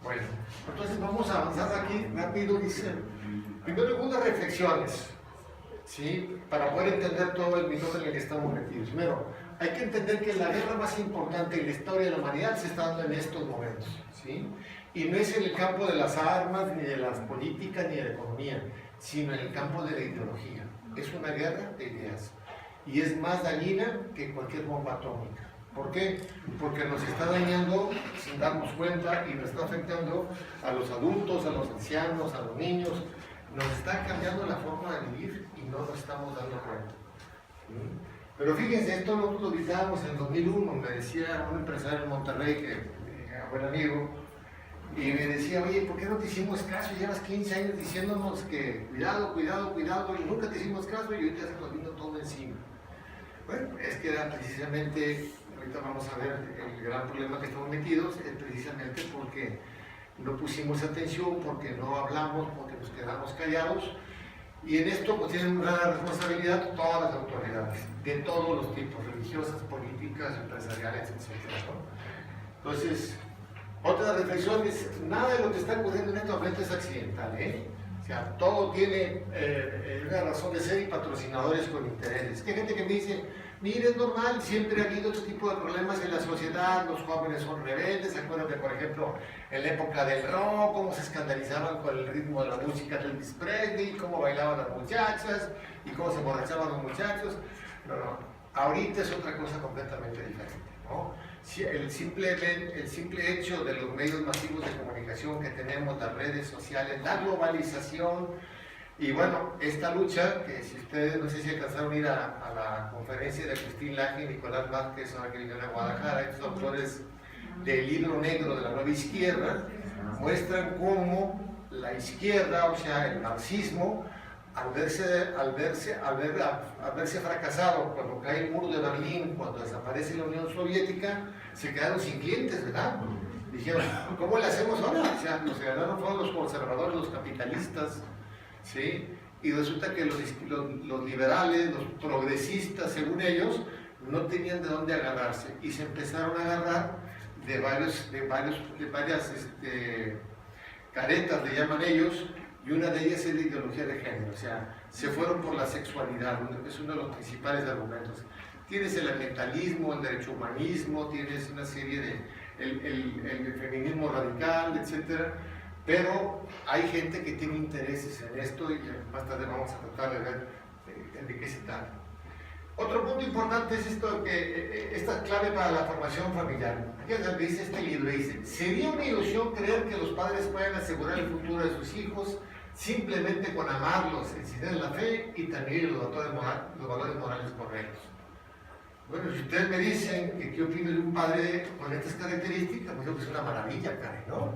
Bueno, entonces vamos a avanzar aquí rápido. Dice, primero algunas reflexiones, ¿sí? Para poder entender todo el minuto en el que estamos metidos. Primero, hay que entender que la guerra más importante en la historia de la humanidad se está dando en estos momentos, ¿sí? Y no es en el campo de las armas, ni de las políticas, ni de la economía, sino en el campo de la ideología. Es una guerra de ideas. Y es más dañina que cualquier bomba atómica. ¿Por qué? Porque nos está dañando sin darnos cuenta y nos está afectando a los adultos, a los ancianos, a los niños. Nos está cambiando la forma de vivir y no nos estamos dando cuenta. ¿Sí? Pero fíjense, esto nosotros lo visitábamos en 2001. Me decía un empresario en Monterrey, que buen amigo, y me decía, oye, ¿por qué no te hicimos caso? Llevas 15 años diciéndonos que cuidado, cuidado, cuidado, y nunca te hicimos caso y ahorita se nos vino todo encima. Bueno, es que era precisamente, ahorita vamos a ver el gran problema que estamos metidos, es precisamente porque no pusimos atención, porque no hablamos, porque nos quedamos callados. Y en esto pues tienen una gran responsabilidad todas las autoridades, de todos los tipos, religiosas, políticas, empresariales, etc., ¿no? Entonces, otra reflexión es, nada de lo que está ocurriendo en este momento es accidental, ¿eh? O sea, todo tiene una razón de ser y patrocinadores con intereses. Que hay gente que me dice, mire, es normal, siempre ha habido este tipo de problemas en la sociedad, los jóvenes son rebeldes. ¿Se acuerdan de, por ejemplo, en la época del rock, cómo se escandalizaban con el ritmo de la música de Elvis Presley, cómo bailaban las muchachas y cómo se emborrachaban los muchachos? No, no, ahorita es otra cosa completamente diferente, ¿no? El simple hecho de los medios masivos de comunicación que tenemos, las redes sociales, la globalización y bueno, esta lucha, que si ustedes no sé si alcanzaron a ir a la conferencia de Agustín Laje y Nicolás Márquez, ahora que vinieron a Guadalajara, estos autores del libro negro de la nueva izquierda, muestran cómo la izquierda, o sea, el marxismo, al verse fracasado cuando cae el muro de Berlín, cuando desaparece la Unión Soviética, se quedaron sin clientes, ¿verdad? Dijeron, ¿cómo le hacemos ahora? O sea, los que ganaron fueron los conservadores, los capitalistas, ¿sí? Y resulta que los liberales, los progresistas, según ellos, no tenían de dónde agarrarse y se empezaron a agarrar de varias caretas, le llaman ellos, y una de ellas es la ideología de género. O sea, se fueron por la sexualidad, es uno de los principales argumentos. Tienes el ambientalismo, el derecho humanismo, tienes una serie de el feminismo radical, etc. Pero hay gente que tiene intereses en esto y más tarde vamos a tratar de ver de qué se trata. Otro punto importante es esto, que esta clave para la formación familiar. Aquí es donde dice este libro, dice, sería una ilusión creer que los padres pueden asegurar el futuro de sus hijos simplemente con amarlos, enseñarles la fe y también los valores morales correctos. Bueno, si ustedes me dicen que qué opino de un padre con estas características, pues yo creo que es una maravilla, Karen, ¿no?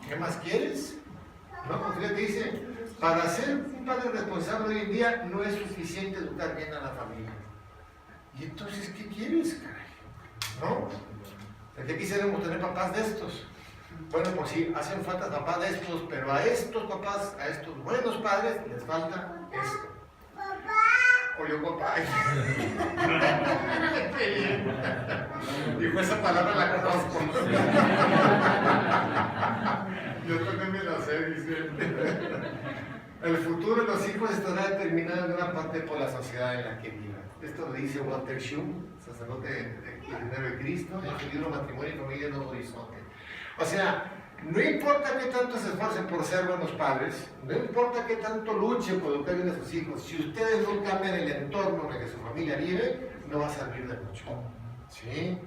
¿Qué más quieres? No, pues fíjate, dice, para ser un padre responsable hoy en día no es suficiente educar bien a la familia. ¿Y entonces qué quieres, caray? ¿No? ¿De qué quisiéramos tener papás de estos? Bueno, pues sí, hacen falta papás de estos, pero a estos papás, a estos buenos padres, les falta esto. O yo, papá. Dijo esa palabra, la conozco. Yo también me la sé, dice. El futuro de los hijos estará determinado en gran parte por la sociedad en la que vivan. Esto lo dice Walter Schum, sacerdote de Cristo, en su libro Matrimonio y Familia en Nuevo Horizonte. O sea, no importa qué tanto se esfuercen por ser buenos padres, no importa qué tanto luchen por educar bien a sus hijos, si ustedes no cambian el entorno en el que su familia vive, no va a servir de mucho. ¿Sí?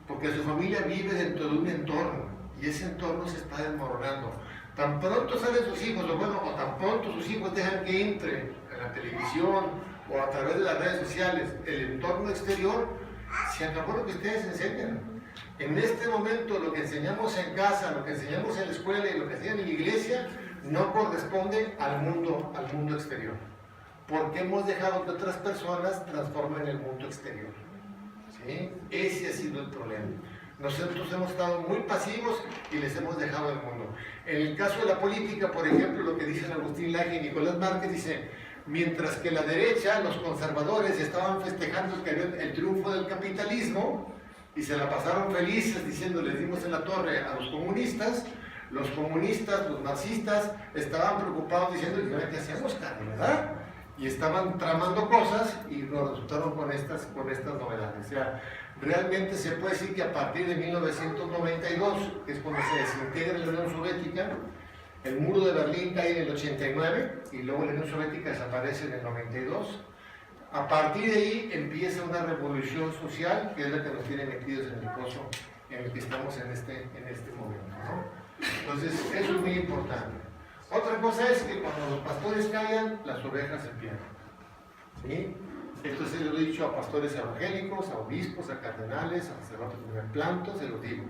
Porque su familia vive dentro de un entorno y ese entorno se está desmoronando. Tan pronto salen sus hijos, o bueno, o tan pronto sus hijos dejan que entre en la televisión o a través de las redes sociales el entorno exterior, se acabó lo que ustedes enseñan. En este momento lo que enseñamos en casa, lo que enseñamos en la escuela y lo que enseñan en la iglesia no corresponde al mundo exterior. Porque hemos dejado que otras personas transformen el mundo exterior. ¿Sí? Ese ha sido el problema. Nosotros hemos estado muy pasivos y les hemos dejado el mundo. En el caso de la política, por ejemplo, lo que dicen Agustín Laje y Nicolás Márquez, dice, mientras que la derecha, los conservadores, estaban festejando el triunfo del capitalismo y se la pasaron felices diciendo, les dimos en la torre a los comunistas, Los comunistas, los marxistas, estaban preocupados diciendo, ¿y ahora qué hacemos, carne, verdad? Y estaban tramando cosas y nos resultaron con estas novedades. O sea, realmente se puede decir que a partir de 1992, que es cuando se desintegra la Unión Soviética, el muro de Berlín cae en el 89 y luego la Unión Soviética desaparece en el 92. A partir de ahí empieza una revolución social que es la que nos tiene metidos en el pozo en el que estamos en este momento, ¿no? Entonces, eso es muy importante. Otra cosa es que cuando los pastores callan, las ovejas se pierden. ¿Sí? Esto se lo he dicho a pastores evangélicos, a obispos, a cardenales, a sacerdotes de primer planto, se lo digo.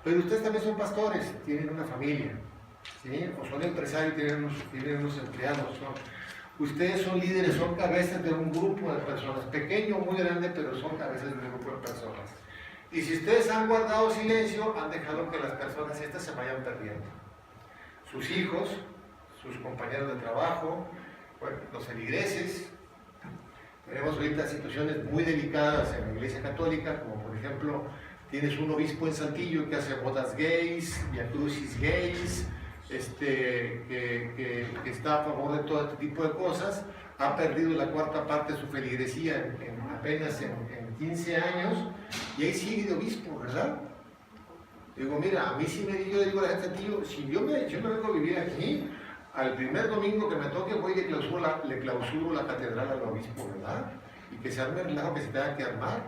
Pero ustedes también son pastores, tienen una familia, ¿sí? O son empresarios, tienen unos empleados. ¿No? Ustedes son líderes, son cabezas de un grupo de personas, pequeño o muy grande, pero son cabezas de un grupo de personas. Y si ustedes han guardado silencio, han dejado que las personas estas se vayan perdiendo. Sus hijos, sus compañeros de trabajo, bueno, los feligreses. Tenemos ahorita situaciones muy delicadas en la Iglesia Católica, como por ejemplo, tienes un obispo en Saltillo que hace bodas gays, viacrucis gays, que está a favor de todo este tipo de cosas, ha perdido la cuarta parte de su feligresía apenas en 15 años, y ahí sigue de obispo, ¿verdad? Digo, mira, a mí sí yo digo a la gente, tío, si yo me vengo a vivir aquí, al primer domingo que me toque voy y le clausuro la catedral al obispo, ¿verdad? Y que se arme el relajo que se tenga que armar.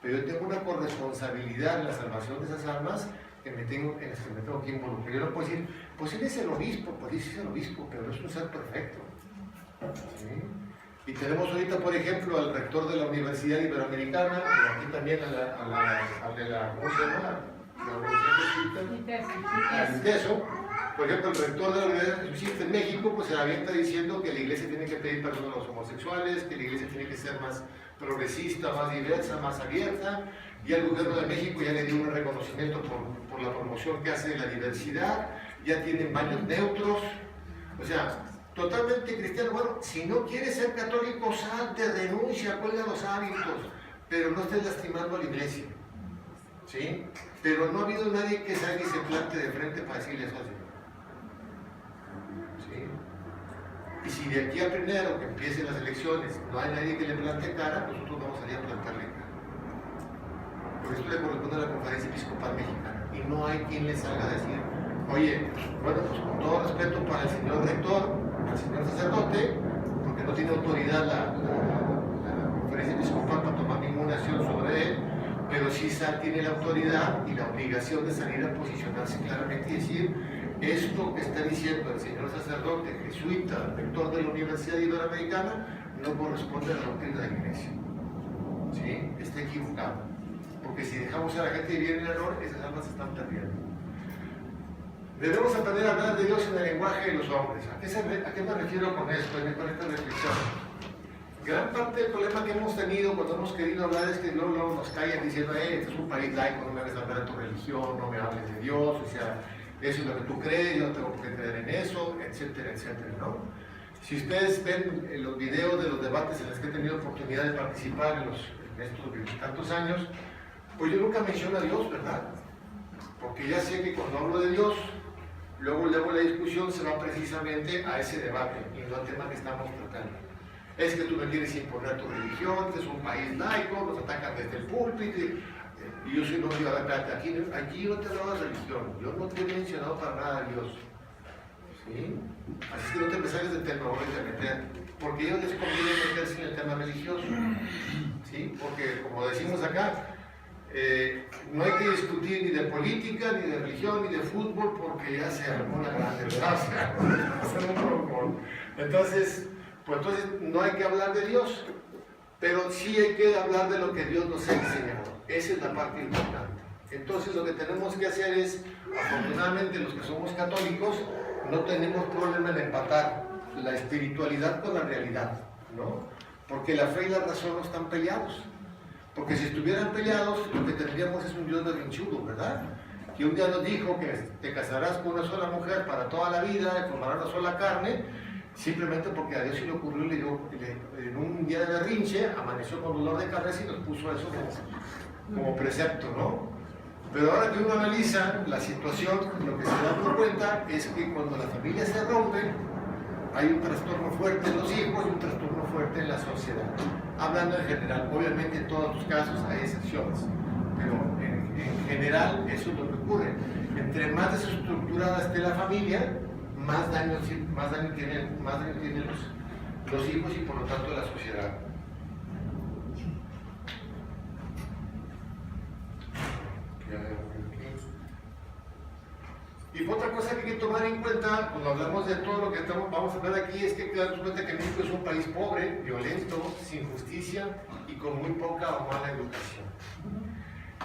Pero yo tengo una corresponsabilidad en la salvación de esas almas en las que me tengo que involucrar. Yo no puedo decir, pues él es el obispo, pues sí es el obispo, pero no es un ser perfecto. ¿Sí? Y tenemos ahorita, por ejemplo, al rector de la Universidad Iberoamericana, y aquí también al de la, ¿cómo se llama? La Universidad de ITESO. Por ejemplo, el rector de la Universidad Jesuita en México pues se avienta diciendo que la iglesia tiene que pedir perdón a los homosexuales, que la iglesia tiene que ser más progresista, más diversa, más abierta, y el gobierno de México ya le dio un reconocimiento por la promoción que hace de la diversidad, ya tienen baños neutros, o sea, totalmente cristiano. Bueno, si no quieres ser católico, salte, renuncia, cuelga los hábitos, pero no estés lastimando a la iglesia, ¿sí? Pero no ha habido nadie que salga y se plante de frente para decirle eso al Señor. Y si de aquí a primero que empiecen las elecciones no hay nadie que le plante cara, nosotros vamos a ir a plantarle cara. Por eso le corresponde a la Conferencia Episcopal Mexicana. Y no hay quien le salga a decir, oye, bueno, pues con todo respeto para el señor rector, al señor sacerdote, porque no tiene autoridad la Conferencia Episcopal para tomar ninguna acción sobre él, pero sí tiene la autoridad y la obligación de salir a posicionarse claramente y decir, esto que está diciendo el señor sacerdote jesuita, rector de la Universidad Iberoamericana, no corresponde a la doctrina de la Iglesia. ¿Sí? Está equivocado. Porque si dejamos a la gente vivir en error, esas almas se están perdiendo. Debemos aprender a hablar de Dios en el lenguaje de los hombres. ¿A qué me refiero con esto, con esta reflexión? Gran parte del problema que hemos tenido cuando hemos querido hablar es que luego nos callan diciendo, este es un país laico, no me hables hablar de tu religión, no me hables de Dios, o sea, eso es lo que tú crees, yo no tengo que creer en eso, etcétera, etcétera, ¿no? Si ustedes ven los videos de los debates en los que he tenido oportunidad de participar en estos tantos años, pues yo nunca menciono a Dios, ¿verdad? Porque ya sé que cuando hablo de Dios, luego la discusión se va precisamente a ese debate y no al tema que estamos tratando. Es que tú me quieres imponer tu religión, este es un país laico, nos atacan desde el púlpito. Y yo soy no digo, aquí no te hablaba de religión, yo no te he mencionado para nada a Dios. ¿Sí? Así que no te empezarles del tema, voy a meter, porque a ellos les conviene meterse en el tema religioso. ¿Sí? Porque, como decimos acá, no hay que discutir ni de política, ni de religión, ni de fútbol, porque ya se armó una gran desgracia. Entonces, pues entonces no hay que hablar de Dios, pero sí hay que hablar de lo que Dios nos ha enseñado. Esa es la parte importante. Entonces lo que tenemos que hacer es, afortunadamente los que somos católicos, no tenemos problema en empatar la espiritualidad con la realidad, ¿no? Porque la fe y la razón no están peleados. Porque si estuvieran peleados, lo que tendríamos es un Dios berrinchudo, ¿verdad? Que un día nos dijo que te casarás con una sola mujer para toda la vida, y formarás una sola carne, simplemente porque a Dios se le ocurrió y en un día de berrinche amaneció con dolor de cabeza y nos puso eso como precepto, ¿no? Pero ahora que uno analiza la situación, lo que se da por cuenta es que cuando la familia se rompe, hay un trastorno fuerte en los hijos y un trastorno fuerte en la sociedad. Hablando en general, obviamente en todos los casos hay excepciones, pero en general eso es lo que ocurre. Entre más desestructurada esté la familia, más daño tienen los hijos y por lo tanto la sociedad. Y otra cosa que hay que tomar en cuenta cuando hablamos de todo lo que vamos a hablar aquí es que hay que darnos cuenta que México es un país pobre, violento, sin justicia y con muy poca o mala educación.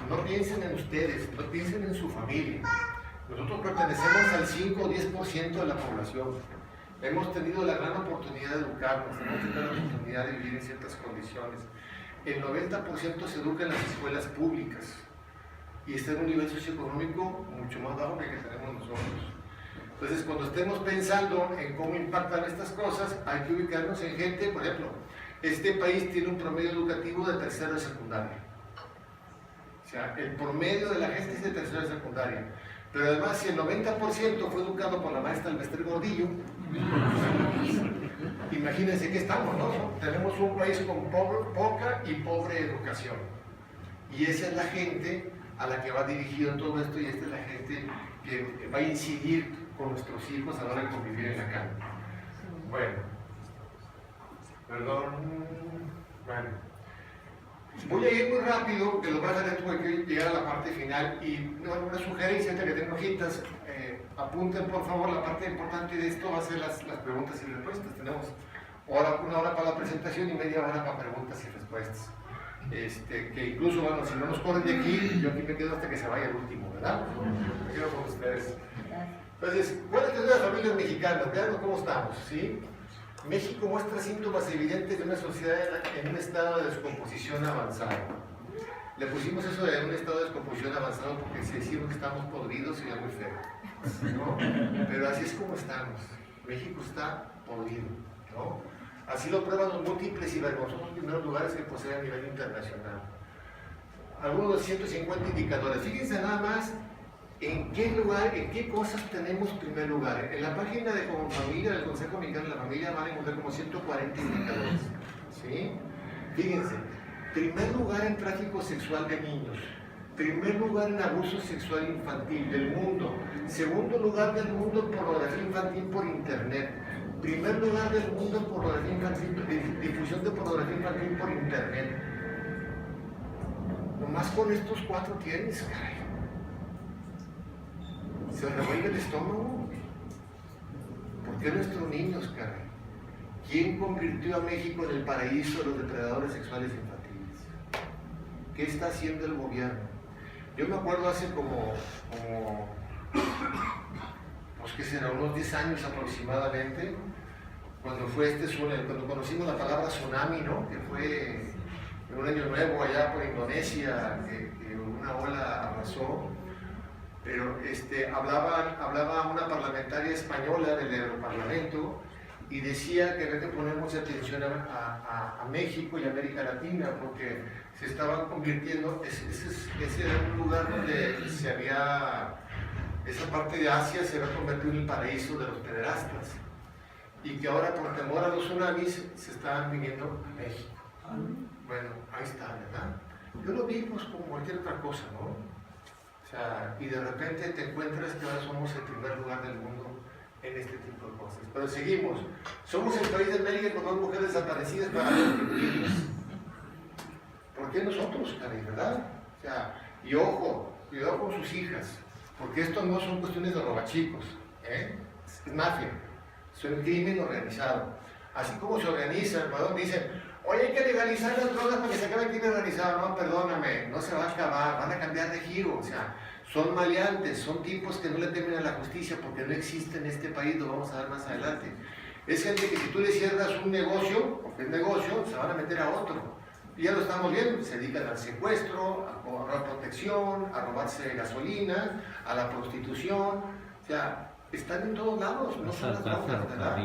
No piensen en ustedes, no piensen en su familia. Nosotros pertenecemos al 5 o 10% de la población. Hemos tenido la gran oportunidad de educarnos, hemos tenido la oportunidad de vivir en ciertas condiciones. El 90% se educa en las escuelas públicas y está en un nivel socioeconómico mucho más bajo que el que tenemos nosotros. Entonces, cuando estemos pensando en cómo impactan estas cosas, hay que ubicarnos en gente, por ejemplo, este país tiene un promedio educativo de tercero de secundaria. O sea, el promedio de la gente es de tercero de secundaria. Pero además, si el 90% fue educado por la maestra Alvester Gordillo, imagínense que estamos, ¿no? Tenemos un país con poca y pobre educación. Y esa es la gente a la que va dirigido todo esto y esta es la gente que va a incidir con nuestros hijos a la hora de convivir en la calle. Bueno, perdón, bueno, voy a ir muy rápido, que lo voy a hacer porque hay que llegar a la parte final y una sugerencia que tengo hojitas, apunten por favor, la parte importante de esto va a ser las preguntas y respuestas. Tenemos una hora para la presentación y media hora para preguntas y respuestas. Que incluso, bueno, si no nos corren de aquí, yo aquí me quedo hasta que se vaya el último, ¿verdad? Me quedo con ustedes. Entonces, ¿cuáles son las familias mexicanas? Vean cómo estamos, ¿sí? México muestra síntomas evidentes de una sociedad en un estado de descomposición avanzado. Le pusimos eso de un estado de descomposición avanzado porque si decimos que estamos podridos sería muy feo, ¿no? Pero así es como estamos. México está podrido, ¿no? Así lo prueban los múltiples y vergonzosos primeros lugares que posee a nivel internacional. Algunos de 150 indicadores. Fíjense nada más en qué cosas tenemos primer lugar. En la página de Como Familia del Consejo Mexicano de la Familia van a encontrar como 140 indicadores. ¿Sí? Fíjense, primer lugar en tráfico sexual de niños. Primer lugar en abuso sexual infantil del mundo. Segundo lugar del mundo en pornografía infantil por internet. Primer lugar del mundo en pornografía infantil, difusión de pornografía infantil por internet. Nomás con estos 4 tienes, caray. Se revuelve el estómago. ¿Por qué nuestros niños, caray? ¿Quién convirtió a México en el paraíso de los depredadores sexuales infantiles? ¿Qué está haciendo el gobierno? Yo me acuerdo hace pues que será unos 10 años aproximadamente, cuando cuando conocimos la palabra tsunami, ¿no? Que fue en un año nuevo allá por Indonesia, que una ola arrasó, pero hablaba una parlamentaria española del Europarlamento y decía que había que poner mucha atención a México y América Latina porque se estaban convirtiendo, ese era un lugar donde esa parte de Asia se había convertido en el paraíso de los pederastas y que ahora por temor a los tsunamis se estaban viniendo a México. Bueno, ahí está, ¿verdad? Yo lo vi pues como cualquier otra cosa, ¿no? O sea, y de repente te encuentras que ahora somos el primer lugar del mundo en este tipo de cosas. Pero seguimos. Somos el país de América con 2 mujeres desaparecidas para los niños. ¿Por qué nosotros, caray, verdad? O sea, y ojo, cuidado con sus hijas, porque esto no son cuestiones de robachicos, ¿eh? Es mafia, es un crimen organizado. Así como se organizan, dicen, oye, hay que legalizar las drogas para que se acabe el crimen organizado. No, perdóname, no se va a acabar, van a cambiar de giro. O sea, son maleantes, son tipos que no le temen a la justicia porque no existe en este país, lo vamos a ver más adelante. Es gente que si tú le cierras un negocio, porque es negocio, se van a meter a otro. Y ya lo estamos viendo, se dedican al secuestro, a cobrar protección, a robarse gasolina, a la prostitución. O sea, están en todos lados, no son las drogas, ¿verdad?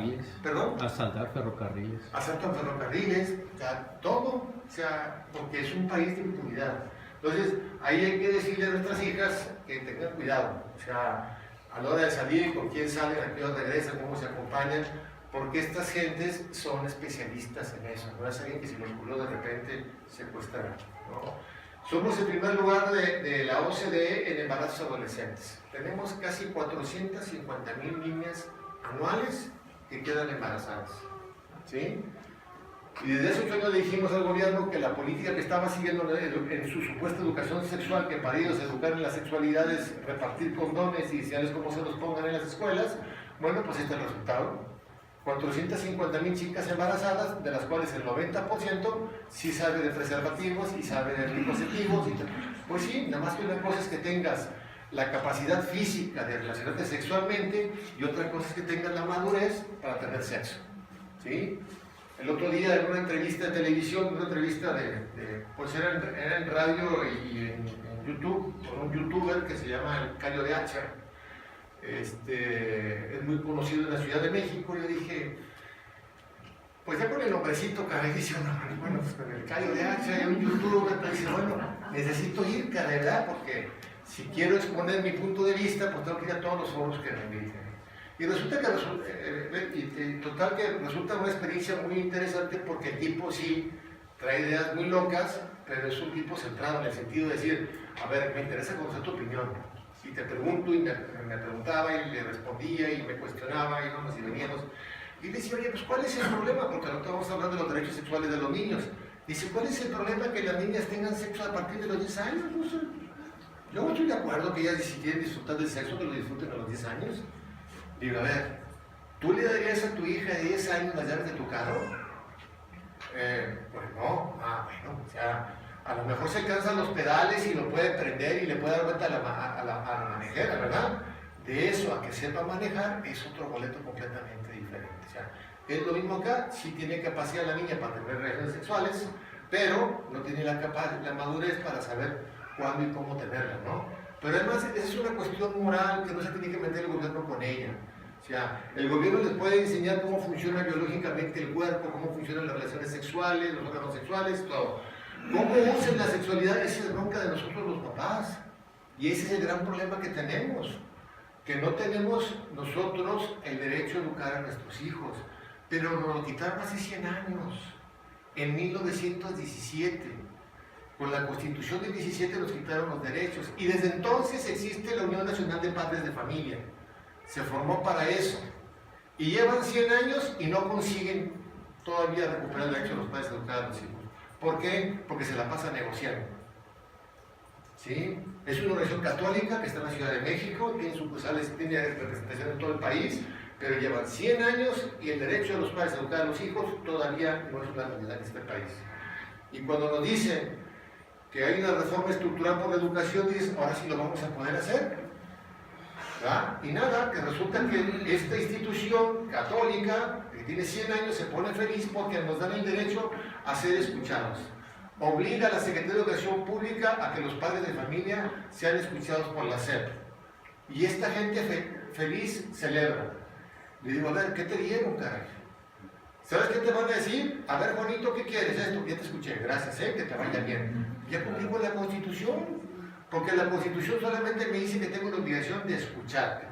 ¿Perdón? Asaltar ferrocarriles. Asaltan ferrocarriles, o sea, todo, o sea, porque es un país de impunidad. Entonces, ahí hay que decirle a nuestras hijas que tengan cuidado, o sea, a la hora de salir, con quién salen, a qué hora regresan, cómo se acompañan, porque estas gentes son especialistas en eso, no es alguien que se nos ocurrió de repente secuestrar, ¿no? Somos el primer lugar de la OCDE en embarazos adolescentes. Tenemos casi 450,000 niñas anuales que quedan embarazadas, ¿sí? Y desde hace 8 años le dijimos al gobierno que la política que estaba siguiendo en su supuesta educación sexual, que para ellos educar en la sexualidad es repartir condones y decirles cómo se los pongan en las escuelas, bueno, pues este es el resultado. 450,000 chicas embarazadas, de las cuales el 90% sí sabe de preservativos y sabe de anticonceptivos. Pues sí, nada más que una cosa es que tengas la capacidad física de relacionarte sexualmente y otra cosa es que tengas la madurez para tener sexo, ¿sí? El otro día en una entrevista de televisión, una entrevista pues era en radio y en YouTube, con un youtuber que se llama Cayo de Hacha, es muy conocido en la Ciudad de México. Yo dije, pues ya con el nombrecito, caray, dice uno, bueno, pues con el Cayo de Hacha y un youtuber, pues dice, bueno, necesito ir, caray, ¿verdad? Porque si quiero exponer mi punto de vista, pues tengo que ir a todos los foros que me inviten. Y resulta que resulta una experiencia muy interesante porque el tipo sí trae ideas muy locas, pero es un tipo centrado en el sentido de decir, a ver, me interesa conocer tu opinión. Y te pregunto y me preguntaba y le respondía y me cuestionaba y íbamos y veníamos. Y decía, oye, pues ¿cuál es el problema? Porque ahora estamos hablando de los derechos sexuales de los niños. Dice, ¿cuál es el problema que las niñas tengan sexo a partir de los 10 años? No sé. Yo estoy de acuerdo que ellas si quieren disfrutar del sexo, que lo disfruten a los 10 años. Digo, a ver, ¿tú le darías a tu hija de 10 años las llaves de tu carro? Pues no. Bueno, o sea, a lo mejor se alcanzan los pedales y lo puede prender y le puede dar vuelta a la manejera, ¿verdad? De eso a que sepa manejar es otro boleto completamente diferente. O sea, es lo mismo acá, sí tiene capacidad la niña para tener relaciones sexuales, pero no tiene la madurez para saber cuándo y cómo tenerla, ¿no? Pero además, esa es una cuestión moral que no se tiene que meter el gobierno con ella. O sea, el gobierno les puede enseñar cómo funciona biológicamente el cuerpo, cómo funcionan las relaciones sexuales, los órganos sexuales, todo. Cómo usan la sexualidad, esa es bronca de nosotros los papás. Y ese es el gran problema que tenemos. Que no tenemos nosotros el derecho a educar a nuestros hijos. Pero nos lo quitaron hace 100 años, en 1917. Con la Constitución del 17 nos quitaron los derechos y desde entonces existe la Unión Nacional de Padres de Familia. Se formó para eso. Y llevan 100 años y no consiguen todavía recuperar el derecho de los padres a educar a los hijos. ¿Por qué? Porque se la pasa negociando. ¿Sí? Es una organización católica que está en la Ciudad de México, tiene sucursales, tiene representación en todo el país, pero llevan 100 años y el derecho de los padres a educar a los hijos todavía no es una realidad en este país. Y cuando nos dicen que hay una reforma estructural por la educación, dices, ahora sí lo vamos a poder hacer, ¿verdad? Y nada, que resulta que esta institución católica, que tiene 100 años, se pone feliz porque nos dan el derecho a ser escuchados. Obliga a la Secretaría de Educación Pública a que los padres de familia sean escuchados por la SEP. Y esta gente feliz celebra. Le digo, a ver, ¿qué te dieron, caray? ¿Sabes qué te van a decir? A ver, Juanito, ¿qué quieres? Esto, ya te escuché, gracias, que te vaya bien. Ya cumplí con la Constitución, porque la Constitución solamente me dice que tengo la obligación de escucharte.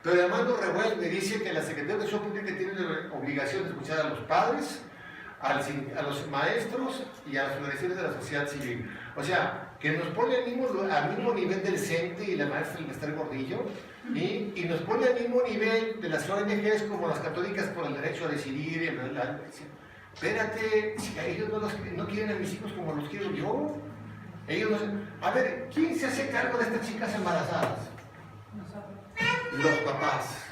Pero además lo revuelve, me dice que la Secretaría de Educación Pública tiene la obligación de escuchar a los padres, a los maestros y a las organizaciones de la sociedad civil. O sea, que nos pone al mismo nivel del CENTE y la maestra Elvester Gordillo, y nos pone al mismo nivel de las ONGs como las católicas por el derecho a decidir. Espérate, si a ellos no quieren a mis hijos como los quiero yo. Ellos no. A ver, ¿quién se hace cargo de estas chicas embarazadas? Los papás.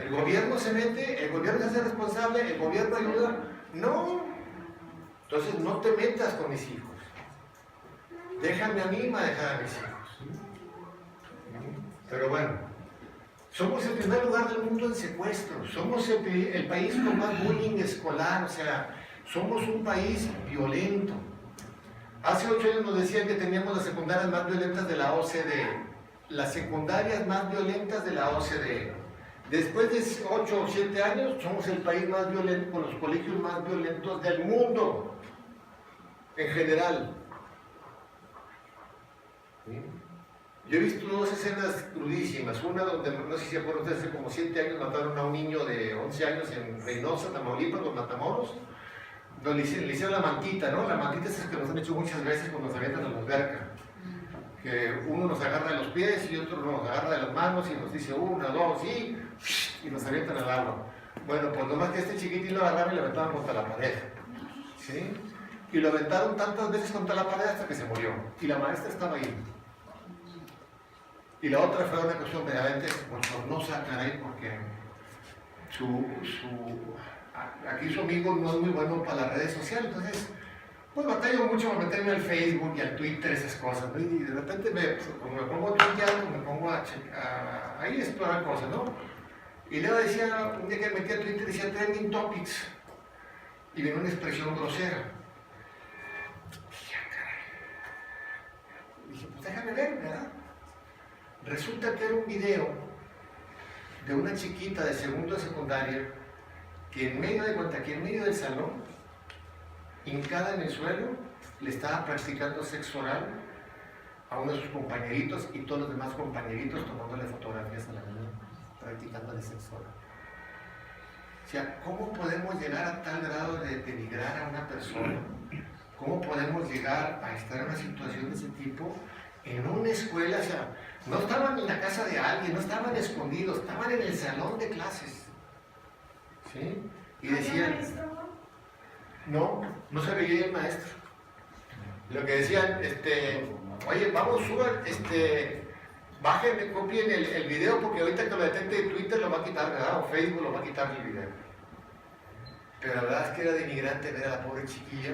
El gobierno se mete, el gobierno se hace responsable, el gobierno ayuda. No. Entonces no te metas con mis hijos. Déjame a mí manejar a mis hijos. Pero bueno, somos el primer lugar del mundo en secuestros. Somos el país con más bullying escolar. O sea, somos un país violento. Hace 8 años nos decían que teníamos las secundarias más violentas de la OCDE. Las secundarias más violentas de la OCDE. Después de 8 o 7 años, somos el país más violento, con los colegios más violentos del mundo, en general. ¿Sí? Yo he visto dos escenas crudísimas, una donde, no sé si se acuerdan ustedes, hace como 7 años mataron a un niño de 11 años en Reynosa, Tamaulipas, los Matamoros, donde le hicieron la mantita, ¿no? La mantita es que nos han hecho muchas veces cuando nos avientan a la alberca, que uno nos agarra de los pies y otro nos agarra de las manos y nos dice 1, 2 y nos avientan al agua. Bueno, pues nomás que este chiquitín lo agarraron y lo aventaban contra la pared, ¿sí? Y lo aventaron tantas veces contra la pared hasta que se murió, y la maestra estaba ahí. Y la otra fue una cuestión verdaderamente bochornosa, caray, porque aquí su amigo no es muy bueno para las redes sociales, entonces pues batallo mucho para meterme al Facebook y al Twitter, esas cosas, ¿no? Y de repente como me pongo a tuitear, me pongo a explorar cosas, ¿no? Y luego decía, un día que me metí a Twitter, decía trending topics, y venía una expresión grosera. Y dije, pues déjame ver, ¿verdad? Resulta que era un video de una chiquita de segundo de secundaria que en medio del salón, hincada en el suelo, le estaba practicando sexo oral a uno de sus compañeritos y todos los demás compañeritos tomándole fotografías a la niña, practicándole sexo oral. O sea, ¿cómo podemos llegar a tal grado de denigrar a una persona? ¿Cómo podemos llegar a estar en una situación de ese tipo en una escuela? O sea, no estaban en la casa de alguien, no estaban escondidos, estaban en el salón de clases. ¿Sí? Y decían, no se veía el maestro. Lo que decían, oye, vamos, suban, bajen, copien el video porque ahorita que lo detecte Twitter lo va a quitar, ¿verdad? O Facebook lo va a quitar el video. Pero la verdad es que era denigrante ver a la pobre chiquilla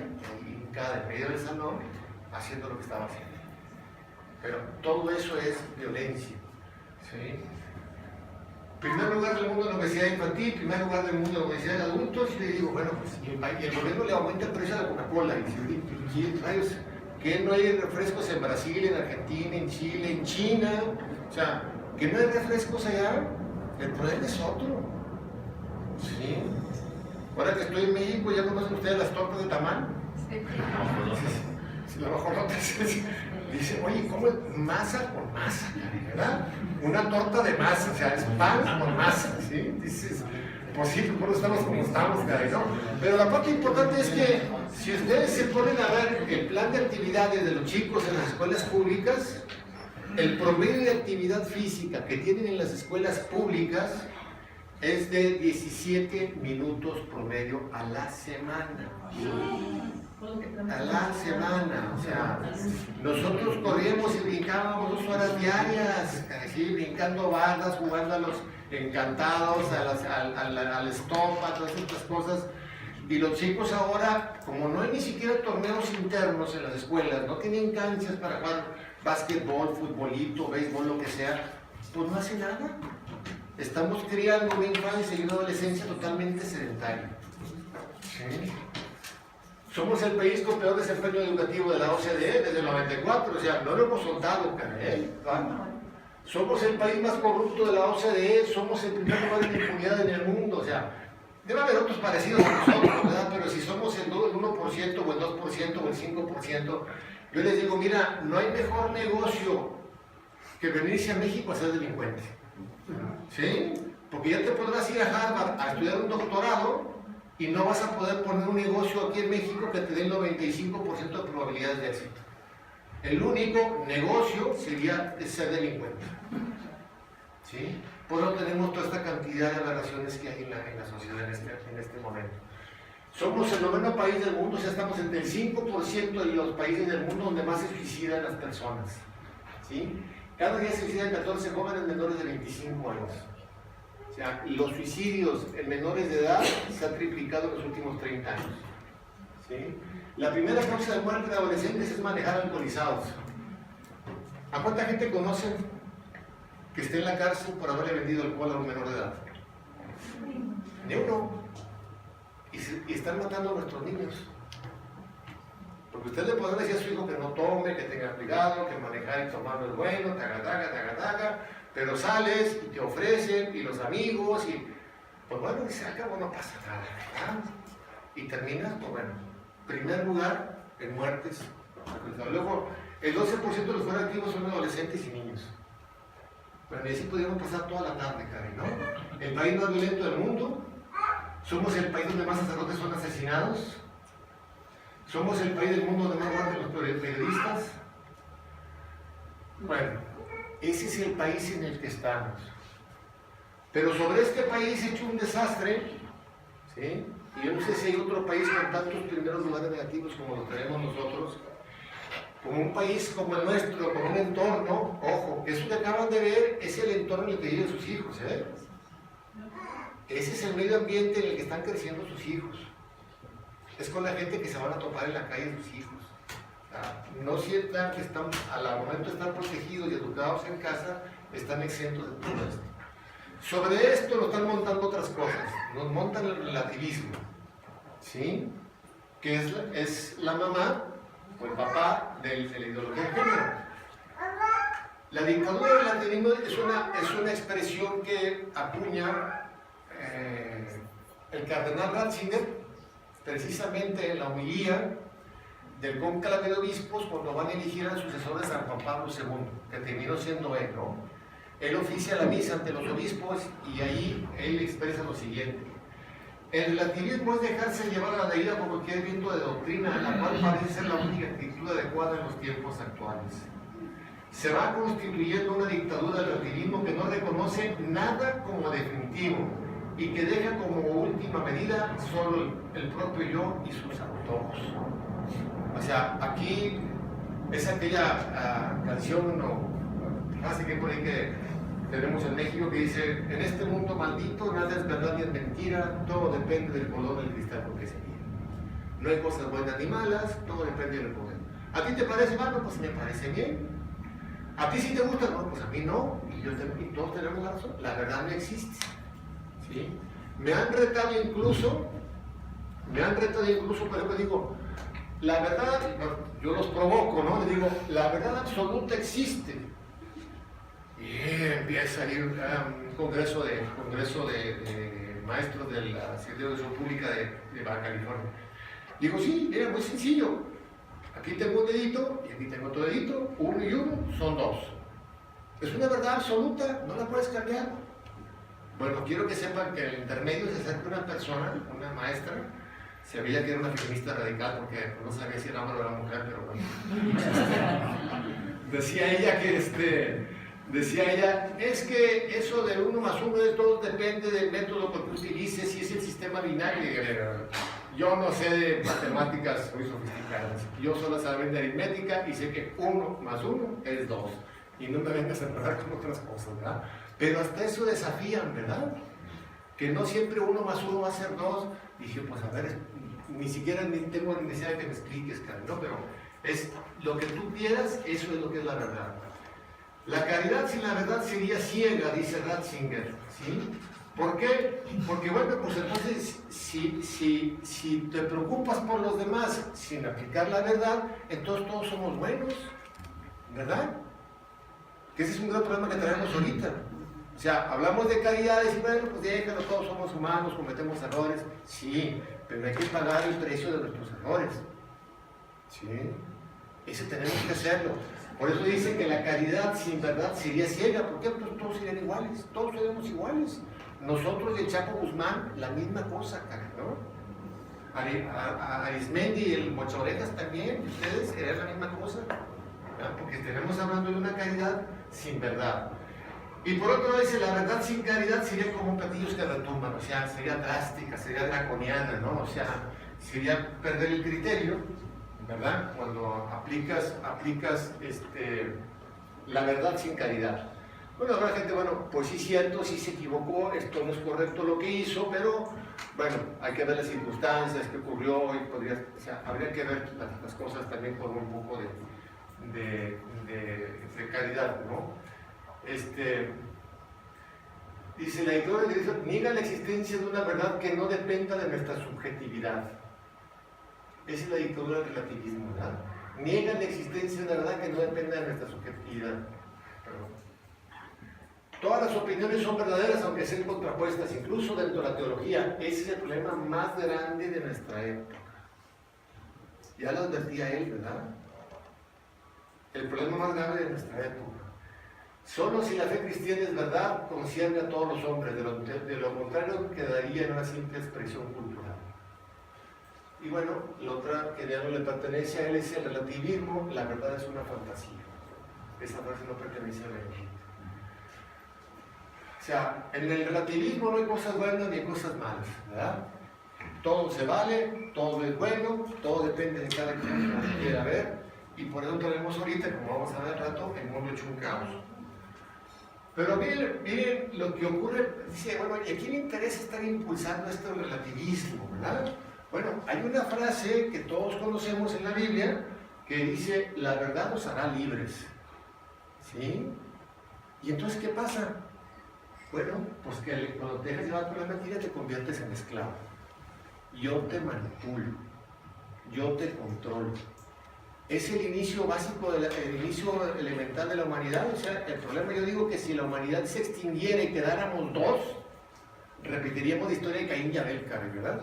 hincada en medio del salón haciendo lo que estaba haciendo. Pero todo eso es violencia, ¿sí? Primer lugar del mundo de la obesidad infantil, primer lugar del mundo de la obesidad de adultos, y le digo, bueno, pues y el gobierno le aumenta el precio a la Coca-Cola, y dice, que no hay refrescos en Brasil, en Argentina, en Chile, en China, o sea, que no hay refrescos allá, el problema es otro, ¿sí? Ahora que estoy en México, ¿ya conocen ustedes las tortas de tamal? Sí. A lo mejor no te dice, oye, ¿cómo es masa con masa, verdad? Una torta de masa, o sea, es pan con masa, ¿sí? Dices, pues sí, por eso estamos como estamos, caray, ¿no? Pero la parte importante es que si ustedes se ponen a ver el plan de actividades de los chicos en las escuelas públicas, el promedio de actividad física que tienen en las escuelas públicas es de 17 minutos promedio a la semana. A la semana, o sea, nosotros corríamos y brincábamos 2 horas diarias, así, brincando bardas, jugando a los encantados, al stop, a todas estas cosas. Y los chicos ahora, como no hay ni siquiera torneos internos en las escuelas, no tienen canchas para jugar básquetbol, futbolito, béisbol, lo que sea, pues no hacen nada. Estamos criando una infancia y una adolescencia totalmente sedentaria. ¿Sí? Somos el país con peor desempeño educativo de la OCDE desde el 94, o sea, no lo hemos soltado, Somos el país más corrupto de la OCDE, somos el primer lugar en impunidad en el mundo, o sea, debe haber otros parecidos a nosotros, ¿verdad? Pero si somos el 1% o el 2% o el 5%, yo les digo, mira, no hay mejor negocio que venirse a México a ser delincuente, ¿sí? Porque ya te podrás ir a Harvard a estudiar un doctorado y no vas a poder poner un negocio aquí en México que te dé el 95% de probabilidades de éxito. El único negocio sería ser delincuente, ¿sí? Por eso tenemos toda esta cantidad de aberraciones que hay en la sociedad en este momento. Somos el 9º país del mundo, o sea, estamos entre el 5% de los países del mundo donde más se suicidan las personas, ¿sí? Cada día se suicidan 14 jóvenes menores de 25 años. O sea, los suicidios en menores de edad se han triplicado en los últimos 30 años. ¿Sí? La primera causa de muerte de adolescentes es manejar alcoholizados. ¿A cuánta gente conocen que esté en la cárcel por haberle vendido alcohol a un menor de edad? Ni uno. Y están matando a nuestros niños. Porque usted le podrá decir a su hijo que no tome, que tenga cuidado, que manejar y tomar no es bueno, taga, pero sales y te ofrecen, y los amigos, y pues bueno, y se acabó, no pasa nada, ¿verdad? Y terminas, pues bueno, primer lugar en muertes. Luego, El 12% de los fuera activos son adolescentes y niños. Bueno, y así podríamos pasar toda la tarde, Karen, ¿no? El país más violento del mundo. Somos el país donde más sacerdotes son asesinados. Somos el país del mundo donde más muerten los periodistas. Bueno, ese es el país en el que estamos. Pero sobre este país hecho un desastre, ¿sí? Y yo no sé si hay otro país con tantos primeros lugares negativos como lo tenemos nosotros, como un país como el nuestro, con un entorno, ojo, eso que acaban de ver es el entorno en el que viven sus hijos, ¿eh? Ese es el medio ambiente en el que están creciendo sus hijos. Es con la gente que se van a topar en la calle sus hijos. No sientan que están, al momento de estar protegidos y educados en casa, están exentos de todo esto. Sobre esto nos están montando otras cosas. Nos montan el relativismo, ¿sí? Que es la mamá o el papá de la ideología de género. La dictadura del relativismo es una expresión que acuña el cardenal Ratzinger, precisamente en la homilía del cónclave de obispos cuando van a elegir al sucesor de San Juan Pablo II, que terminó siendo él, ¿no? Él oficia la misa ante los obispos y ahí él expresa lo siguiente: el relativismo es dejarse llevar a la deriva por cualquier viento de doctrina, la cual parece ser la única actitud adecuada en los tiempos actuales. Se va constituyendo una dictadura del relativismo que no reconoce nada como definitivo y que deja como última medida solo el propio yo y sus antojos. O sea, aquí es aquella canción o frase que por ahí que tenemos en México que dice: en este mundo maldito nada es verdad ni es mentira, todo depende del color del cristal con que se mira. No hay cosas buenas ni malas, todo depende del poder. ¿A ti te parece malo? Pues me parece bien. ¿A ti sí te gusta? No, pues a mí no. Y todos tenemos la razón. La verdad no existe. ¿Sí? Me han retado incluso, por ejemplo, digo, la verdad, yo los provoco, ¿no? Le digo, la verdad absoluta existe. Y empieza a ir a un congreso de maestros de la Secretaría de Educación Pública de Baja California. Digo, sí, mira, muy sencillo. Aquí tengo un dedito y aquí tengo otro dedito, uno y uno son dos. Es una verdad absoluta, no la puedes cambiar. Bueno, quiero que sepan que en el intermedio se acerca una persona, una maestra, se veía que era una feminista radical porque no sabía si era hombre o era mujer, pero bueno. Decía ella, es que eso de 1 más 1 es todo, depende del método que tú utilices, si es el sistema binario. Yo no sé de matemáticas muy sofisticadas, yo solo sé de aritmética y sé que 1 más 1 es 2. Y no me vengas a enredar con otras cosas, ¿verdad? Pero hasta eso desafían, ¿verdad? Que no siempre 1 más 1 va a ser 2. Dije, pues a ver, ni siquiera tengo necesidad de que me expliques, Karen, ¿no? Pero es lo que tú quieras, eso es lo que es la verdad. La caridad sin la verdad sería ciega, dice Ratzinger, ¿sí? ¿Por qué? Porque bueno, pues entonces, si te preocupas por los demás sin aplicar la verdad, entonces todos somos buenos, ¿verdad? Que ese es un gran problema que tenemos ahorita. O sea, hablamos de caridad y bueno, pues déjalo, todos somos humanos, cometemos errores, sí, pero hay que pagar el precio de nuestros errores, ¿sí? Ese tenemos que hacerlo. Por eso dice que la caridad sin verdad sería ciega. ¿Por qué? Pues todos serían iguales, todos seremos iguales. Nosotros y el Chapo Guzmán, la misma cosa, ¿no? Arismendi y el Mocha Orejas también, ustedes serían la misma cosa, ¿no? Porque tenemos hablando de una caridad sin verdad. Y por otro lado dice, la verdad sin caridad sería como platillos que retumban, o sea, sería drástica, sería draconiana, ¿no? O sea, sería perder el criterio, ¿verdad? Cuando aplicas la verdad sin caridad. Bueno, habrá gente, bueno, pues sí es cierto, sí se equivocó, esto no es correcto lo que hizo, pero bueno, hay que ver las circunstancias, qué ocurrió, y o sea, habría que ver las cosas también con un poco de caridad, ¿no? Dice la editora que dice, niega la existencia de una verdad que no dependa de nuestra subjetividad. Esa es la dictadura del relativismo, ¿verdad? Niega la existencia de una verdad que no dependa de nuestra subjetividad. Perdón. Todas las opiniones son verdaderas, aunque sean contrapuestas, incluso dentro de la teología. Ese es el problema más grande de nuestra época. Ya lo advertía él, ¿verdad? el problema más grave de nuestra época. Solo si la fe cristiana es verdad, concierne a todos los hombres, de lo contrario quedaría en una simple expresión cultural. Y bueno, la otra que ya no le pertenece a él es el relativismo, la verdad es una fantasía. Esa frase no pertenece a la Iglesia. O sea, en el relativismo no hay cosas buenas ni hay cosas malas, ¿verdad? Todo se vale, todo es bueno, todo depende de cada quien que quiera ver, y por eso tenemos ahorita, como vamos a ver al rato, el mundo hecho un caos. Pero miren lo que ocurre, dice, bueno, ¿y a quién le interesa estar impulsando este relativismo, verdad? Bueno, hay una frase que todos conocemos en la Biblia que dice, la verdad nos hará libres, ¿sí? Y entonces, ¿qué pasa? Bueno, pues que cuando te dejas llevar por la mentira te conviertes en esclavo. Yo te manipulo, yo te controlo. Es el inicio básico, el inicio elemental de la humanidad. O sea, el problema, yo digo que si la humanidad se extinguiera y quedáramos dos, repetiríamos la historia de Caín y Abel, ¿verdad?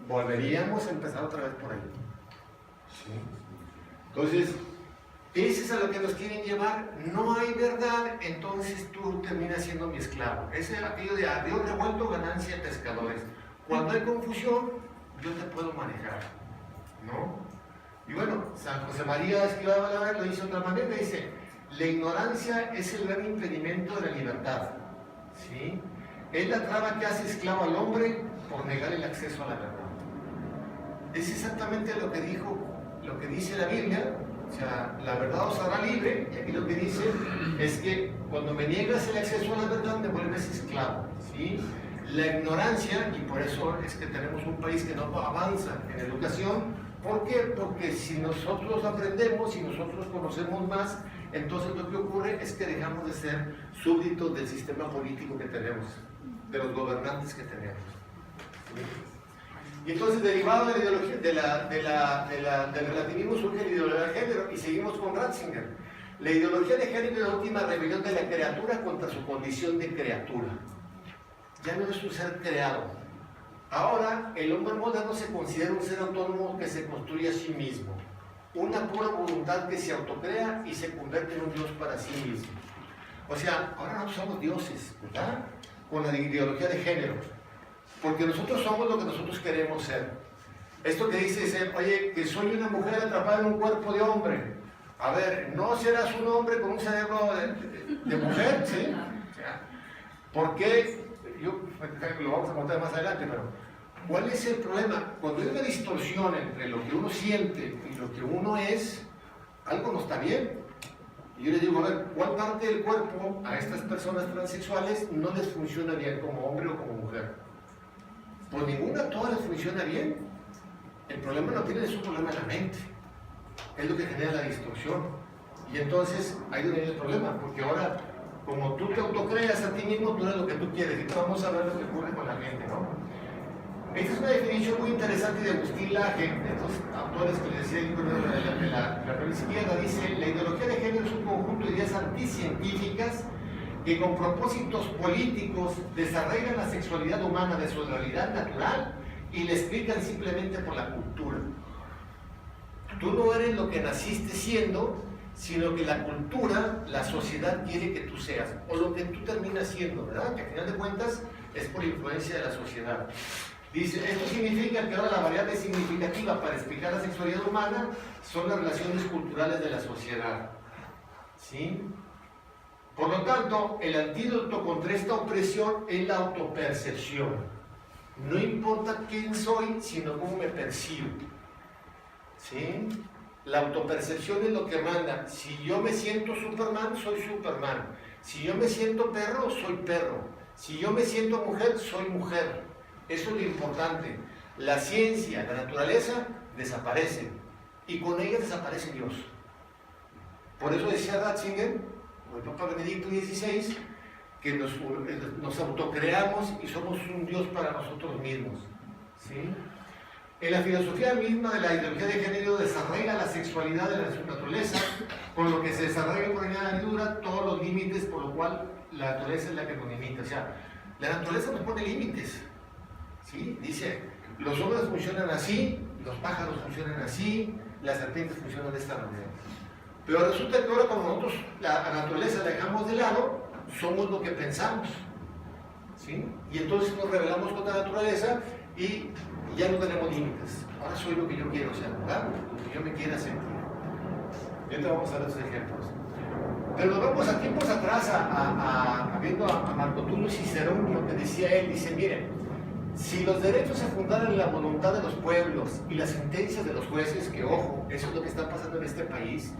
Volveríamos a empezar otra vez por ahí. ¿Sí? Entonces, ese es a lo que nos quieren llevar. No hay verdad, entonces tú terminas siendo mi esclavo. Ese es aquello de adiós revuelto, ganancia de pescadores. Cuando hay confusión, yo te puedo manejar, ¿no? Y bueno, San José María Escrivá de Valladolid lo dice de otra manera, dice, la ignorancia es el gran impedimento de la libertad, ¿sí? Es la traba que hace esclavo al hombre por negar el acceso a la verdad. Es exactamente lo que dice la Biblia. O sea, la verdad os hará libre, y aquí lo que dice es que cuando me niegas el acceso a la verdad me vuelves esclavo, ¿sí? La ignorancia, y por eso es que tenemos un país que no avanza en educación. ¿Por qué? Porque si nosotros aprendemos, si nosotros conocemos más, entonces lo que ocurre es que dejamos de ser súbditos del sistema político que tenemos, de los gobernantes que tenemos, ¿sí? Y entonces, derivado de la ideología, del relativismo, surge la ideología de género, y seguimos con Ratzinger. La ideología de género es la última rebelión de la criatura contra su condición de criatura. Ya no es un ser creado. Ahora, el hombre moderno se considera un ser autónomo que se construye a sí mismo. Una pura voluntad que se autocrea y se convierte en un Dios para sí mismo. O sea, ahora nosotros somos dioses, ¿verdad? Con la ideología de género. Porque nosotros somos lo que nosotros queremos ser. Esto que dice es, oye, que soy una mujer atrapada en un cuerpo de hombre. A ver, ¿no serás un hombre con un cerebro de mujer? ¿Sí? ¿Por qué? Lo vamos a contar más adelante, pero ¿cuál es el problema? Cuando hay una distorsión entre lo que uno siente y lo que uno es, algo no está bien. Y yo les digo, a ver, ¿cuál parte del cuerpo a estas personas transexuales no les funciona bien como hombre o como mujer? Pues ninguna, todas les funciona bien. El problema no tiene, es un problema en la mente. Es lo que genera la distorsión. Y entonces, ahí viene el problema, porque ahora, como tú te autocreas a ti mismo, tú eres lo que tú quieres. Y vamos a ver lo que ocurre con la mente, ¿no? Esta es una definición muy interesante de Agustín Laje, de estos autores que les decía de la izquierda. Dice, la ideología de género es un conjunto de ideas anticientíficas que con propósitos políticos desarraigan la sexualidad humana de su realidad natural y la explican simplemente por la cultura. Tú no eres lo que naciste siendo, sino que la cultura, la sociedad quiere que tú seas, o lo que tú terminas siendo, ¿verdad? Que al final de cuentas es por influencia de la sociedad. Dice, esto significa que ahora la variable significativa para explicar la sexualidad humana son las relaciones culturales de la sociedad, ¿sí? Por lo tanto, el antídoto contra esta opresión es la autopercepción. No importa quién soy, sino cómo me percibo, ¿sí? La autopercepción es lo que manda. Si yo me siento Superman, soy Superman. Si yo me siento perro, soy perro. Si yo me siento mujer, soy mujer. Eso es lo importante. La ciencia, la naturaleza, desaparecen. Y con ella desaparece Dios. Por eso decía Ratzinger, o el Papa Benedicto XVI, que nos autocreamos y somos un Dios para nosotros mismos, ¿sí? En la filosofía misma de la ideología de género desarraiga la sexualidad de la naturaleza, con lo que se desarraiga por añadidura todos los límites, por lo cual la naturaleza es la que nos limita. O sea, la naturaleza nos pone límites, ¿sí? Dice, los hombres funcionan así, los pájaros funcionan así, las serpientes funcionan de esta manera. Pero resulta que ahora, como nosotros la naturaleza la dejamos de lado, somos lo que pensamos, ¿sí? Y entonces nos rebelamos contra la naturaleza y ya no tenemos límites. Ahora soy lo que yo quiero ser, ¿verdad? Lo que yo me quiera sentir. Ya te vamos a dar esos ejemplos. Pero nos vamos a tiempos atrás, viendo a Marco Tulio Cicerón, lo que decía él, dice, miren, si los derechos se fundaran en la voluntad de los pueblos y las sentencias de los jueces, que ojo, eso es lo que está pasando en este país,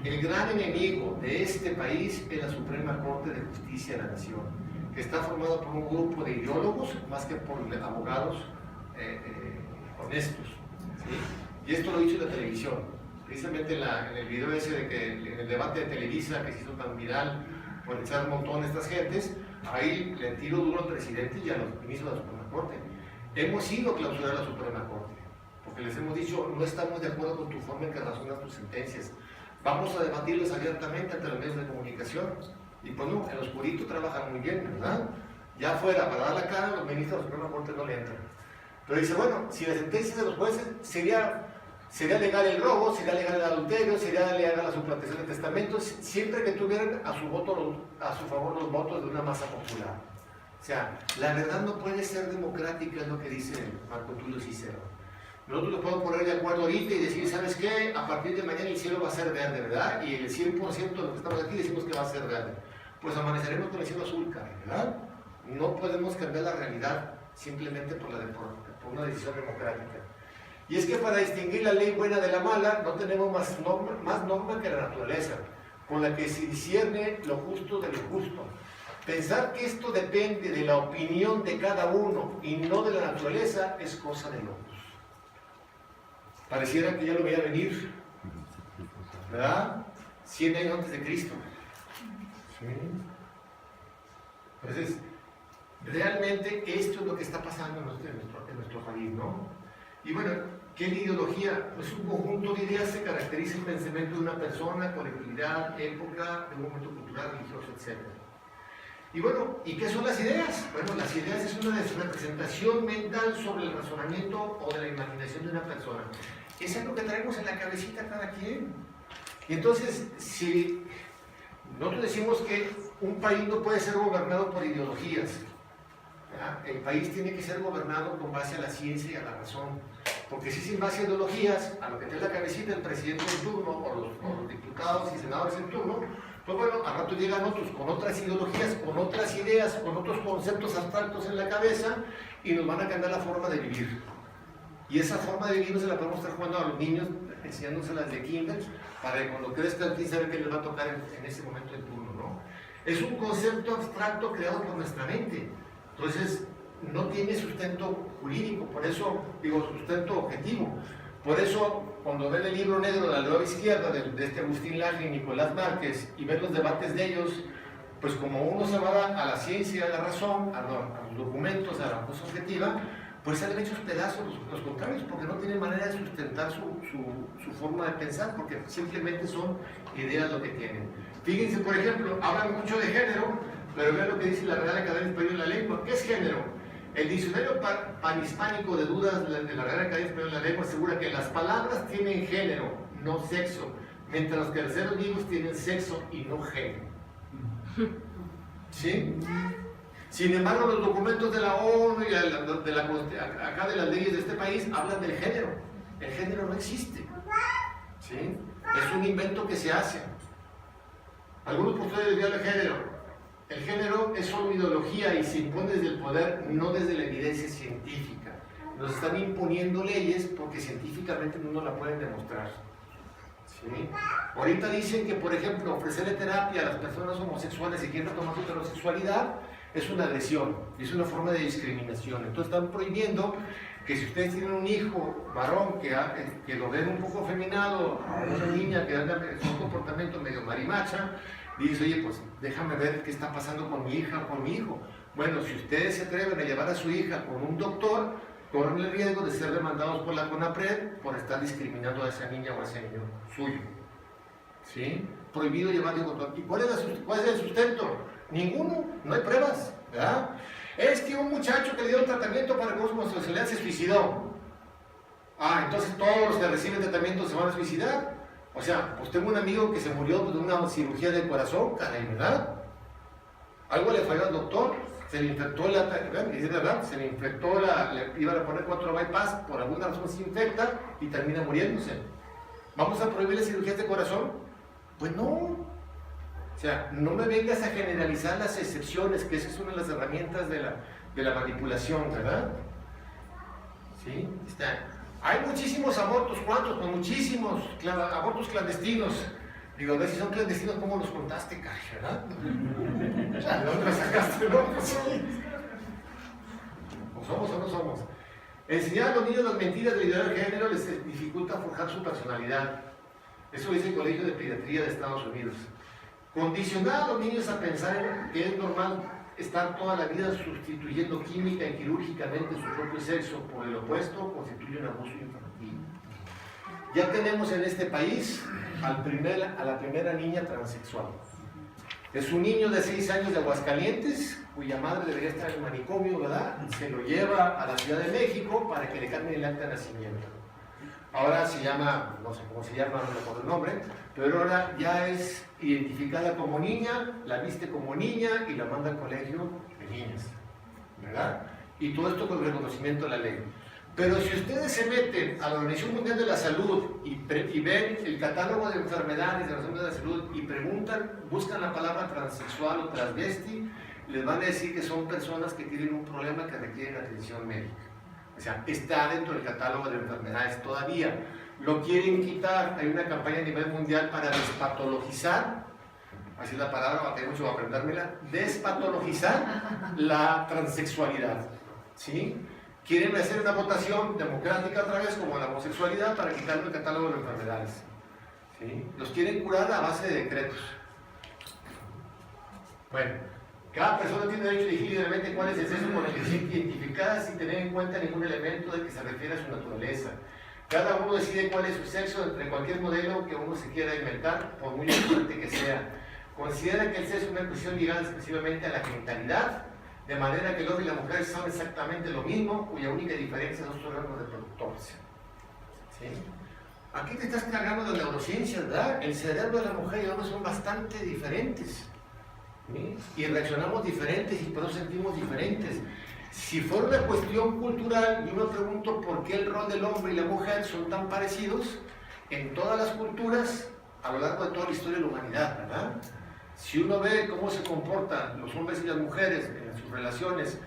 el gran enemigo de este país es la Suprema Corte de Justicia de la Nación, que está formado por un grupo de ideólogos más que por abogados honestos, ¿sí? Y esto lo he dicho en la televisión. Precisamente en el video ese de que en el debate de Televisa que se hizo tan viral por echar un montón de estas gentes, ahí le tiro duro al presidente y a los ministros de la Suprema Corte. Hemos ido a clausurar la Suprema Corte, porque les hemos dicho, no estamos de acuerdo con tu forma en que razonas tus sentencias. Vamos a debatirlos abiertamente ante los medios de comunicación. Y pues no, el oscurito trabajan muy bien, ¿verdad? Ya afuera, para dar la cara, los ministros de la Suprema Corte no le entran. Pero dice, bueno, si las sentencias de los jueces sería legal el robo, sería legal el adulterio, sería legal la suplantación de testamentos, siempre que tuvieran a su favor los votos de una masa popular. O sea, la verdad no puede ser democrática, es lo que dice Marco Tulio Cicerón. Nosotros nos podemos poner de acuerdo ahorita y decir, ¿sabes qué? A partir de mañana el cielo va a ser verde, ¿verdad? Y el 100% de lo que estamos aquí decimos que va a ser verde. Pues amaneceremos con el cielo azul, ¿verdad? No podemos cambiar la realidad simplemente por una decisión democrática. Y es que para distinguir la ley buena de la mala, no tenemos más norma que la naturaleza, con la que se discierne lo justo de lo justo. Pensar que esto depende de la opinión de cada uno y no de la naturaleza es cosa de locos. Pareciera que ya lo veía venir, ¿verdad? 100 años antes de Cristo. ¿Sí? Entonces, realmente esto es lo que está pasando en nuestro país, ¿no? Y bueno, ¿qué es la ideología? Pues un conjunto de ideas que caracteriza el pensamiento de una persona, colectividad, época, de un momento cultural, religioso, etc. Y bueno, ¿y qué son las ideas? Bueno, las ideas es una representación mental sobre el razonamiento o de la imaginación de una persona. Es algo que traemos en la cabecita cada quien. Y entonces, si nosotros decimos que un país no puede ser gobernado por ideologías, ¿verdad? El país tiene que ser gobernado con base a la ciencia y a la razón. Porque si sin base a ideologías, a lo que tiene la cabecita el presidente en turno o los diputados y senadores en turno, pues bueno, al rato llegan otros con otras ideologías, con otras ideas, con otros conceptos abstractos en la cabeza y nos van a cambiar la forma de vivir. Y esa forma de vivir no se la podemos estar jugando a los niños, enseñándoselas de kinder, para que cuando crezcan saber qué les va a tocar en ese momento en turno, ¿no? Es un concepto abstracto creado por nuestra mente. Entonces, no tiene sustento jurídico, por eso digo sustento objetivo. Por eso, cuando ven el libro negro de la nueva izquierda de este Agustín Laje y Nicolás Márquez y ven los debates de ellos, pues como uno se va a la ciencia, a la razón, a los documentos, a la cosa objetiva, pues salen hechos pedazos los contrarios, porque no tienen manera de sustentar su forma de pensar, porque simplemente son ideas lo que tienen. Fíjense, por ejemplo, hablan mucho de género, pero vean lo que dice la Real Academia Española de la Lengua. ¿Qué es género? El diccionario panhispánico de dudas de la Real Academia Española de la Lengua asegura que las palabras tienen género, no sexo, mientras que los seres vivos tienen sexo y no género. ¿Sí? Sin embargo, los documentos de la ONU y acá de las leyes de este país hablan del género. El género no existe. ¿Sí? Es un invento que se hace. Algunos por ustedes desvían el género. El género es solo ideología y se impone desde el poder, no desde la evidencia científica. Nos están imponiendo leyes porque científicamente no nos la pueden demostrar. ¿Sí? Ahorita dicen que, por ejemplo, ofrecerle terapia a las personas homosexuales y quieren retomar su heterosexualidad es una agresión, es una forma de discriminación. Entonces están prohibiendo que si ustedes tienen un hijo varón que lo ven un poco afeminado, a una niña que anda en un comportamiento medio marimacha, dice, oye, pues déjame ver qué está pasando con mi hija o con mi hijo. Bueno, si ustedes se atreven a llevar a su hija con un doctor, corren el riesgo de ser demandados por la CONAPRED por estar discriminando a esa niña o a ese niño suyo. ¿Sí? Prohibido llevar a un doctor. ¿Y cuál es el sustento? Ninguno, no hay pruebas, ¿verdad? Es que un muchacho que le dio tratamiento para la homosexualidad se suicidó. Ah, entonces todos los que reciben tratamiento se van a suicidar. O sea, pues tengo un amigo que se murió de una cirugía de corazón, caray, ¿verdad? Algo le falló al doctor, se le infectó se le infectó le iban a poner 4 bypass, por alguna razón se infecta y termina muriéndose. ¿Vamos a prohibir las cirugías de corazón? Pues no. O sea, no me vengas a generalizar las excepciones, que esa es una de las herramientas de la manipulación, ¿verdad? ¿Sí? Hay muchísimos abortos, ¿cuántos? Pues muchísimos abortos clandestinos. Digo, a ver si son clandestinos, ¿cómo los contaste, caray, verdad? ¿De dónde los sacaste? No, pues sí. ¿O somos o no somos? Enseñar a los niños las mentiras del ideal de género les dificulta forjar su personalidad. Eso dice el Colegio de Pediatría de Estados Unidos. Condicionar a los niños a pensar que es normal estar toda la vida sustituyendo química y quirúrgicamente su propio sexo por el opuesto constituye un abuso infantil. Ya tenemos en este país a la primera niña transexual. Es un niño de 6 años de Aguascalientes, cuya madre debería estar en el manicomio, ¿verdad? Se lo lleva a la Ciudad de México para que le cambien el acta de nacimiento. Ahora se llama, no sé cómo se llama, no recuerdo el nombre, pero ahora ya es identificada como niña, la viste como niña y la manda al colegio de niñas, ¿verdad? Y todo esto con el reconocimiento de la ley. Pero si ustedes se meten a la Organización Mundial de la Salud y ven el catálogo de enfermedades de la Organización Mundial de la Salud y preguntan, buscan la palabra transexual o transvesti, les van a decir que son personas que tienen un problema que requieren atención médica. O sea, está dentro del catálogo de enfermedades todavía. Lo quieren quitar. Hay una campaña a nivel mundial para despatologizar, así es la palabra, va a tener mucho para aprendérmela, despatologizar la transexualidad. ¿Sí? Quieren hacer una votación democrática otra vez como la homosexualidad para quitarle el catálogo de enfermedades. ¿Sí? Los quieren curar a base de decretos. Bueno, cada persona tiene derecho a elegir libremente cuál es el sexo con el que se siente identificada sin tener en cuenta ningún elemento de que se refiere a su naturaleza. Cada uno decide cuál es su sexo entre cualquier modelo que uno se quiera inventar, por muy importante que sea. Considera que el sexo es una cuestión ligada exclusivamente a la genitalidad, de manera que el hombre y la mujer son exactamente lo mismo, cuya única diferencia son sus órganos reproductores. ¿Sí? Aquí te estás cargando de neurociencia, ¿verdad? El cerebro de la mujer y el hombre son bastante diferentes. ¿Sí? Y reaccionamos diferentes y por eso sentimos diferentes. Si fuera una cuestión cultural, yo me pregunto por qué el rol del hombre y la mujer son tan parecidos en todas las culturas a lo largo de toda la historia de la humanidad, ¿verdad? Si uno ve cómo se comportan los hombres y las mujeres en sus relaciones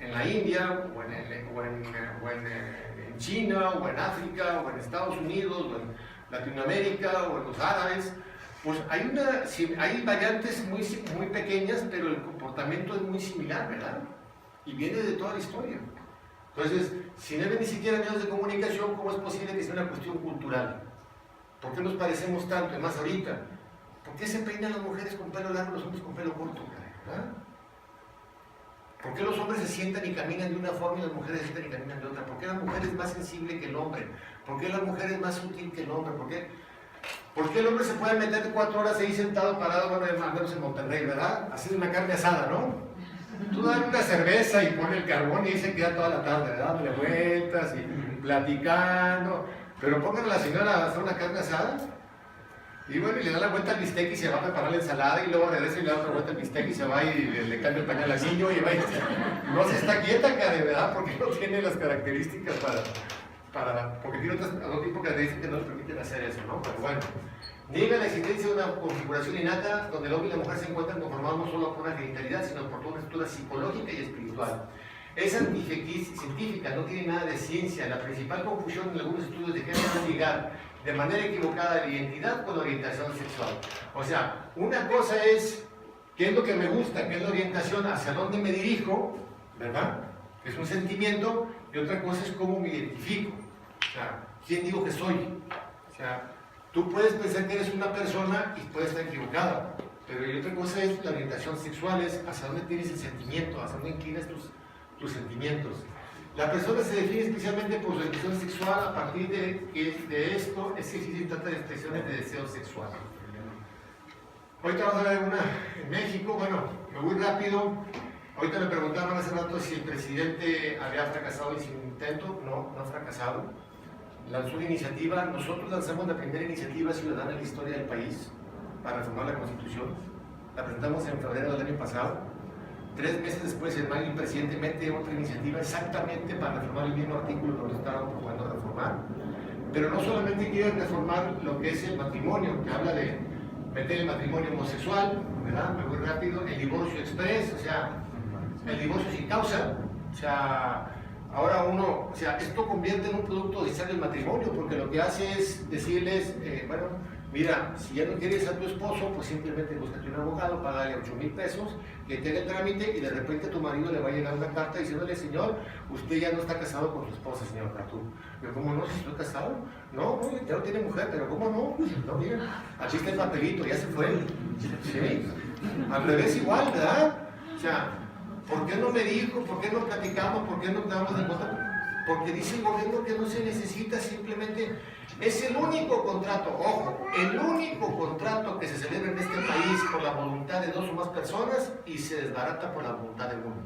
en la India, o en China, o en África, o en Estados Unidos, o en Latinoamérica, o en los árabes, pues hay variantes muy pequeñas, pero el comportamiento es muy similar, ¿verdad? Y viene de toda la historia. Entonces, si no hay ni siquiera medios de comunicación, ¿cómo es posible que sea una cuestión cultural? ¿Por qué nos parecemos tanto? Y más ahorita. ¿Por qué se peinan las mujeres con pelo largo y los hombres con pelo corto? ¿Verdad? ¿Por qué los hombres se sientan y caminan de una forma y las mujeres se sientan y caminan de otra? ¿Por qué la mujer es más sensible que el hombre? ¿Por qué la mujer es más útil que el hombre? ¿Por qué el hombre se puede meter 4 horas ahí sentado, parado, bueno, al menos en Monterrey, ¿verdad? Haciendo una carne asada, ¿no? Tú dale una cerveza y pone el carbón y ahí se queda toda la tarde, ¿verdad? Dándole vueltas y platicando. Pero pongan a la señora a hacer una carne asada y bueno, y le da la vuelta al bistec y se va a preparar la ensalada y luego regresa y le da otra vuelta al bistec y se va y le cambia el pañal al niño y va y no se está quieta, cara, ¿verdad? Porque no tiene las características porque tiene otro tipo de características que no le permiten hacer eso, ¿no? Pero bueno, niega la existencia de una configuración innata donde el hombre y la mujer se encuentran conformados no solo por una genitalidad, sino por toda una estructura psicológica y espiritual. Es científica, no tiene nada de ciencia. La principal confusión en algunos estudios de género es ligar de manera equivocada la identidad con la orientación sexual. O sea, una cosa es qué es lo que me gusta, qué es la orientación, hacia dónde me dirijo, ¿verdad? Que es un sentimiento, y otra cosa es cómo me identifico. O sea, ¿quién digo que soy? O sea, tú puedes pensar que eres una persona y puedes estar equivocada, pero y otra cosa es la orientación sexual, es hacia dónde tienes el sentimiento, hacia dónde inclinas tus sentimientos. La persona se define especialmente por su expresión sexual. A partir de esto es que sí se trata de expresiones de deseo sexual. Ahorita vamos a ver una en México. Bueno, me voy rápido. Ahorita me preguntaban hace rato si el presidente había fracasado en su intento. No, no ha fracasado. lanzó una iniciativa, nosotros lanzamos la primera iniciativa ciudadana en la historia del país para reformar la Constitución. La presentamos en febrero del año pasado. 3 meses después, en mayo, el presidente mete otra iniciativa exactamente para reformar el mismo artículo que nos estaban proponiendo reformar. Pero no solamente quieren reformar lo que es el matrimonio, que habla de meter el matrimonio homosexual, ¿verdad? Muy rápido, el divorcio express, o sea, el divorcio sin causa, o sea, ahora uno, o sea, esto convierte en un producto oficial del matrimonio, porque lo que hace es decirles, bueno, mira, si ya no quieres a tu esposo, pues simplemente búscate un abogado, págale 8,000 pesos, que te haga el trámite y de repente a tu marido le va a llegar una carta diciéndole, señor, usted ya no está casado con su esposa, señor Catú. Yo, ¿cómo no? Si estoy casado. No, ya no tiene mujer, pero ¿cómo no? No, mira, aquí está el papelito, ya se fue. ¿Sí? Al revés igual, ¿verdad? O sea, ¿por qué no me dijo? ¿Por qué no platicamos? ¿Por qué no damos de cuenta? Porque dice el gobierno que no se necesita, simplemente es el único contrato, ojo, el único contrato que se celebra en este país por la voluntad de 2 o más personas y se desbarata por la voluntad de uno.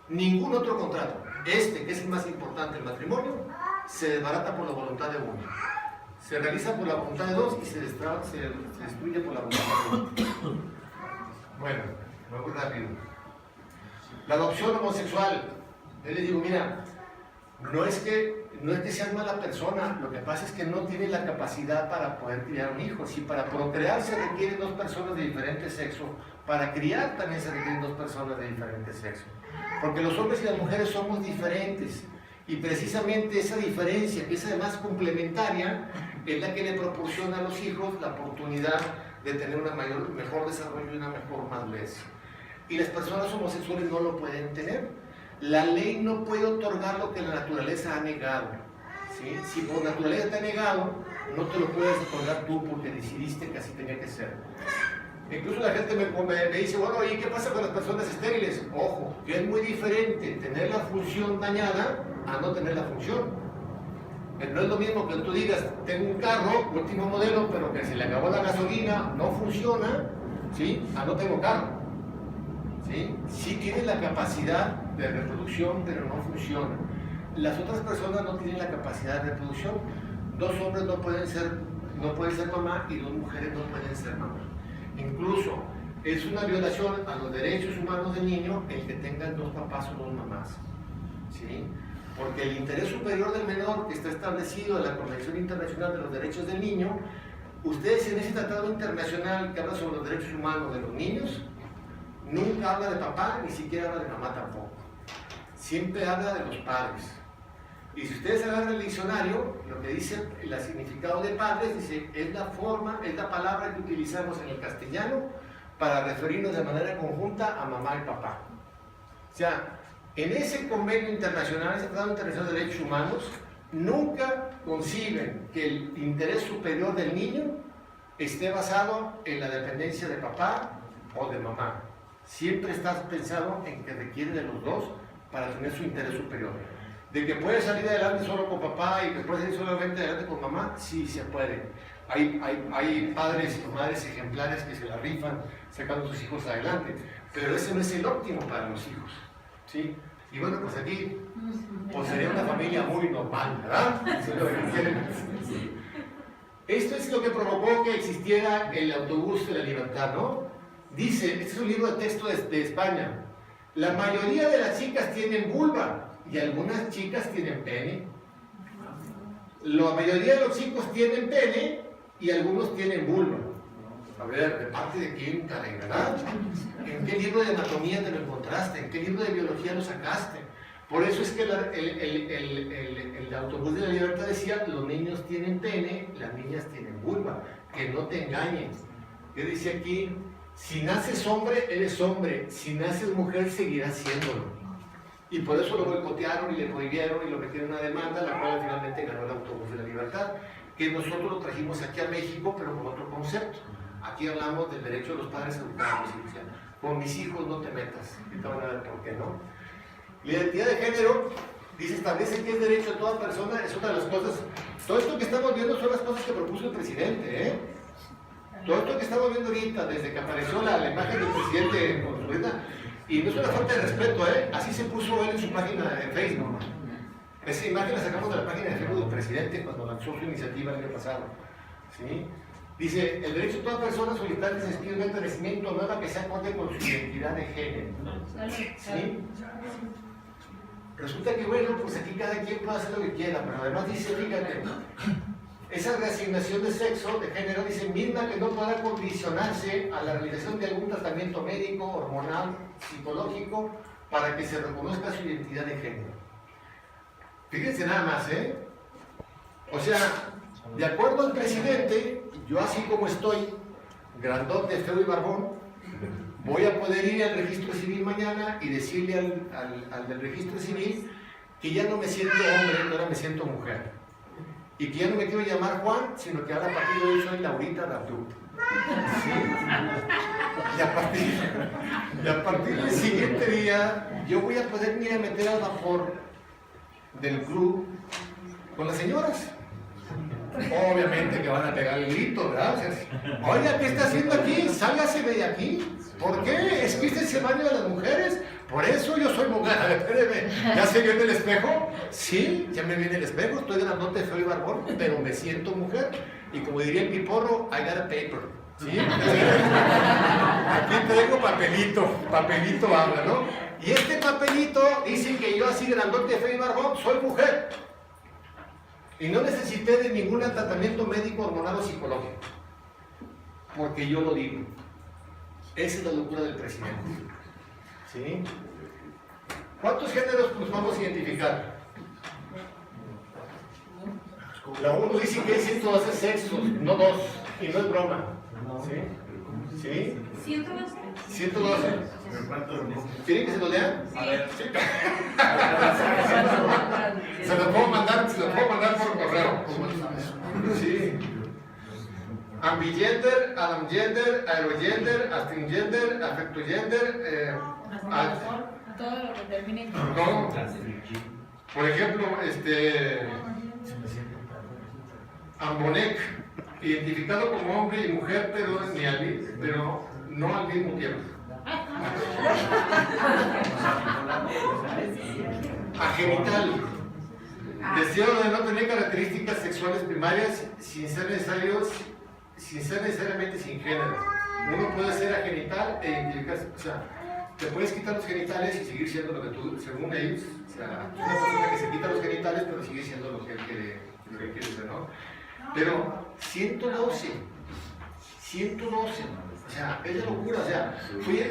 Ningún otro contrato, este que es el más importante, el matrimonio, se desbarata por la voluntad de uno. Se realiza por la voluntad de 2 y se destruye por la voluntad de uno. Bueno, muy rápido. La adopción homosexual, yo les digo, mira, no es que seas mala persona, lo que pasa es que no tienes la capacidad para poder criar un hijo. Si para procrear se requieren 2 personas de diferente sexo, para criar también se requieren 2 personas de diferente sexo. Porque los hombres y las mujeres somos diferentes. Y precisamente esa diferencia, que es además complementaria, es la que le proporciona a los hijos la oportunidad de tener un mejor desarrollo y una mejor madurez. Y las personas homosexuales no lo pueden tener. La ley no puede otorgar lo que la naturaleza ha negado. ¿Sí? Si por naturaleza te ha negado, no te lo puedes otorgar tú porque decidiste que así tenía que ser. Incluso la gente me dice, bueno, ¿y qué pasa con las personas estériles? Ojo, que es muy diferente tener la función dañada a no tener la función. No es lo mismo que tú digas, tengo un carro, último modelo, pero que se le acabó la gasolina, no funciona, ¿sí? A no tengo carro. ¿Sí? Sí tiene la capacidad de reproducción, pero no funciona. Las otras personas no tienen la capacidad de reproducción. 2 hombres no pueden ser mamá y 2 mujeres no pueden ser mamá. Incluso es una violación a los derechos humanos del niño el que tengan 2 papás o 2 mamás. ¿Sí? Porque el interés superior del menor que está establecido en la Convención Internacional de los Derechos del Niño, ustedes en ese tratado internacional que habla sobre los derechos humanos de los niños, nunca habla de papá, ni siquiera habla de mamá tampoco. Siempre habla de los padres. Y si ustedes agarran el diccionario, lo que dice el significado de padres, dice, es la palabra que utilizamos en el castellano para referirnos de manera conjunta a mamá y papá. O sea, en ese convenio internacional, ese Tratado Internacional de Derechos Humanos, nunca conciben que el interés superior del niño esté basado en la dependencia de papá o de mamá. Siempre estás pensado en que requiere de los 2 para tener su interés superior. De que puede salir adelante solo con papá y que puede salir solamente adelante con mamá, sí se puede. Hay padres y madres ejemplares que se la rifan sacando a sus hijos adelante, pero ese no es el óptimo para los hijos. ¿Sí? Y bueno, pues aquí pues sería una familia muy normal, ¿verdad? Esto es lo que provocó que existiera el autobús de la libertad, ¿no? Dice, este es un libro de texto de España, la mayoría de las chicas tienen vulva y algunas chicas tienen pene. La mayoría de los chicos tienen pene y algunos tienen vulva. A ver, ¿de parte de quién, Karen, verdad? ¿En qué libro de anatomía te lo encontraste? ¿En qué libro de biología lo sacaste? Por eso es que el autobús de la libertad decía, los niños tienen pene, las niñas tienen vulva. Que no te engañen. Yo decía aquí, si naces hombre, eres hombre. Si naces mujer, seguirás siéndolo. Y por eso lo boicotearon y le prohibieron y lo metieron en una demanda, la cual finalmente ganó el autobús de la libertad. Que nosotros lo trajimos aquí a México, pero con otro concepto. Aquí hablamos del derecho de los padres a educar a los hijos. Con mis hijos no te metas. Ahorita van a ver por qué, ¿no? La identidad de género, dice, establece que es derecho de toda persona, es una de las cosas. Todo esto que estamos viendo son las cosas que propuso el presidente, ¿eh? Todo esto que estamos viendo ahorita, desde que apareció la imagen del presidente con su vida, y no es una falta de respeto, ¿eh? Así se puso él en su página de Facebook. Esa imagen la sacamos de la página de Facebook del presidente cuando lanzó su iniciativa el año pasado. ¿Sí? Dice, el derecho de toda persona a solicitar que se expida un acta de nacimiento nueva que sea acorde con su identidad de género. ¿Sí? Resulta que, bueno, pues aquí cada quien puede hacer lo que quiera, pero además dice, fíjate, esa reasignación de sexo, de género, dice, misma que no podrá condicionarse a la realización de algún tratamiento médico, hormonal, psicológico, para que se reconozca su identidad de género. Fíjense nada más, ¿eh? O sea, de acuerdo al presidente, yo así como estoy, grandote, feo y barbón, voy a poder ir al registro civil mañana y decirle al del registro civil que ya no me siento hombre, que ahora me siento mujer. Y que ya no me quiero llamar Juan, sino que ahora a partir de hoy soy Laurita Datu. ¿Sí? Y a partir del siguiente día, yo voy a poder ir a meter al vapor del club con las señoras. Obviamente que van a pegar el grito, ¿verdad? Oiga, ¿qué está haciendo aquí? Sálgase de aquí. ¿Por qué? ¿Es que este es el baño de las mujeres? Por eso yo soy mujer. A ver, espéreme. ¿Ya se vio en el espejo? Sí, ya me vi en el espejo. Estoy grandote, feo y barbón, pero me siento mujer. Y como diría el piporro, I got a paper. ¿Sí? Aquí traigo papelito. Papelito habla, ¿no? Y este papelito dice que yo así grandote, feo y barbón, soy mujer. Y no necesité de ningún tratamiento médico, hormonal o psicológico. Porque yo lo digo. Esa es la locura del presidente. ¿Sí? ¿Cuántos géneros nos vamos a identificar? La ONU dice que hay 112 sexos, no 2. Y no es broma. ¿Sí? ¿Sí? 112. 112. ¿Quieren que se lo lean? Sí. A ver, sí. Se los puedo mandar por correo. Sí. Ambigender, adamgender, aerogender, astringender, afectogender, Todo lo que termine no. con. Por ejemplo, Ambonec, identificado como hombre y mujer, pero no al mismo tiempo. Agenital, deseo de no tener características sexuales primarias sin ser necesariamente sin género. Uno puede ser agenital e identificarse, o sea, te puedes quitar los genitales y seguir siendo lo que tú, según ellos, o sea, es una persona que se quita los genitales pero sigue siendo lo que él quiere ser, ¿no? Pero 112, o sea, es de locura, o sea,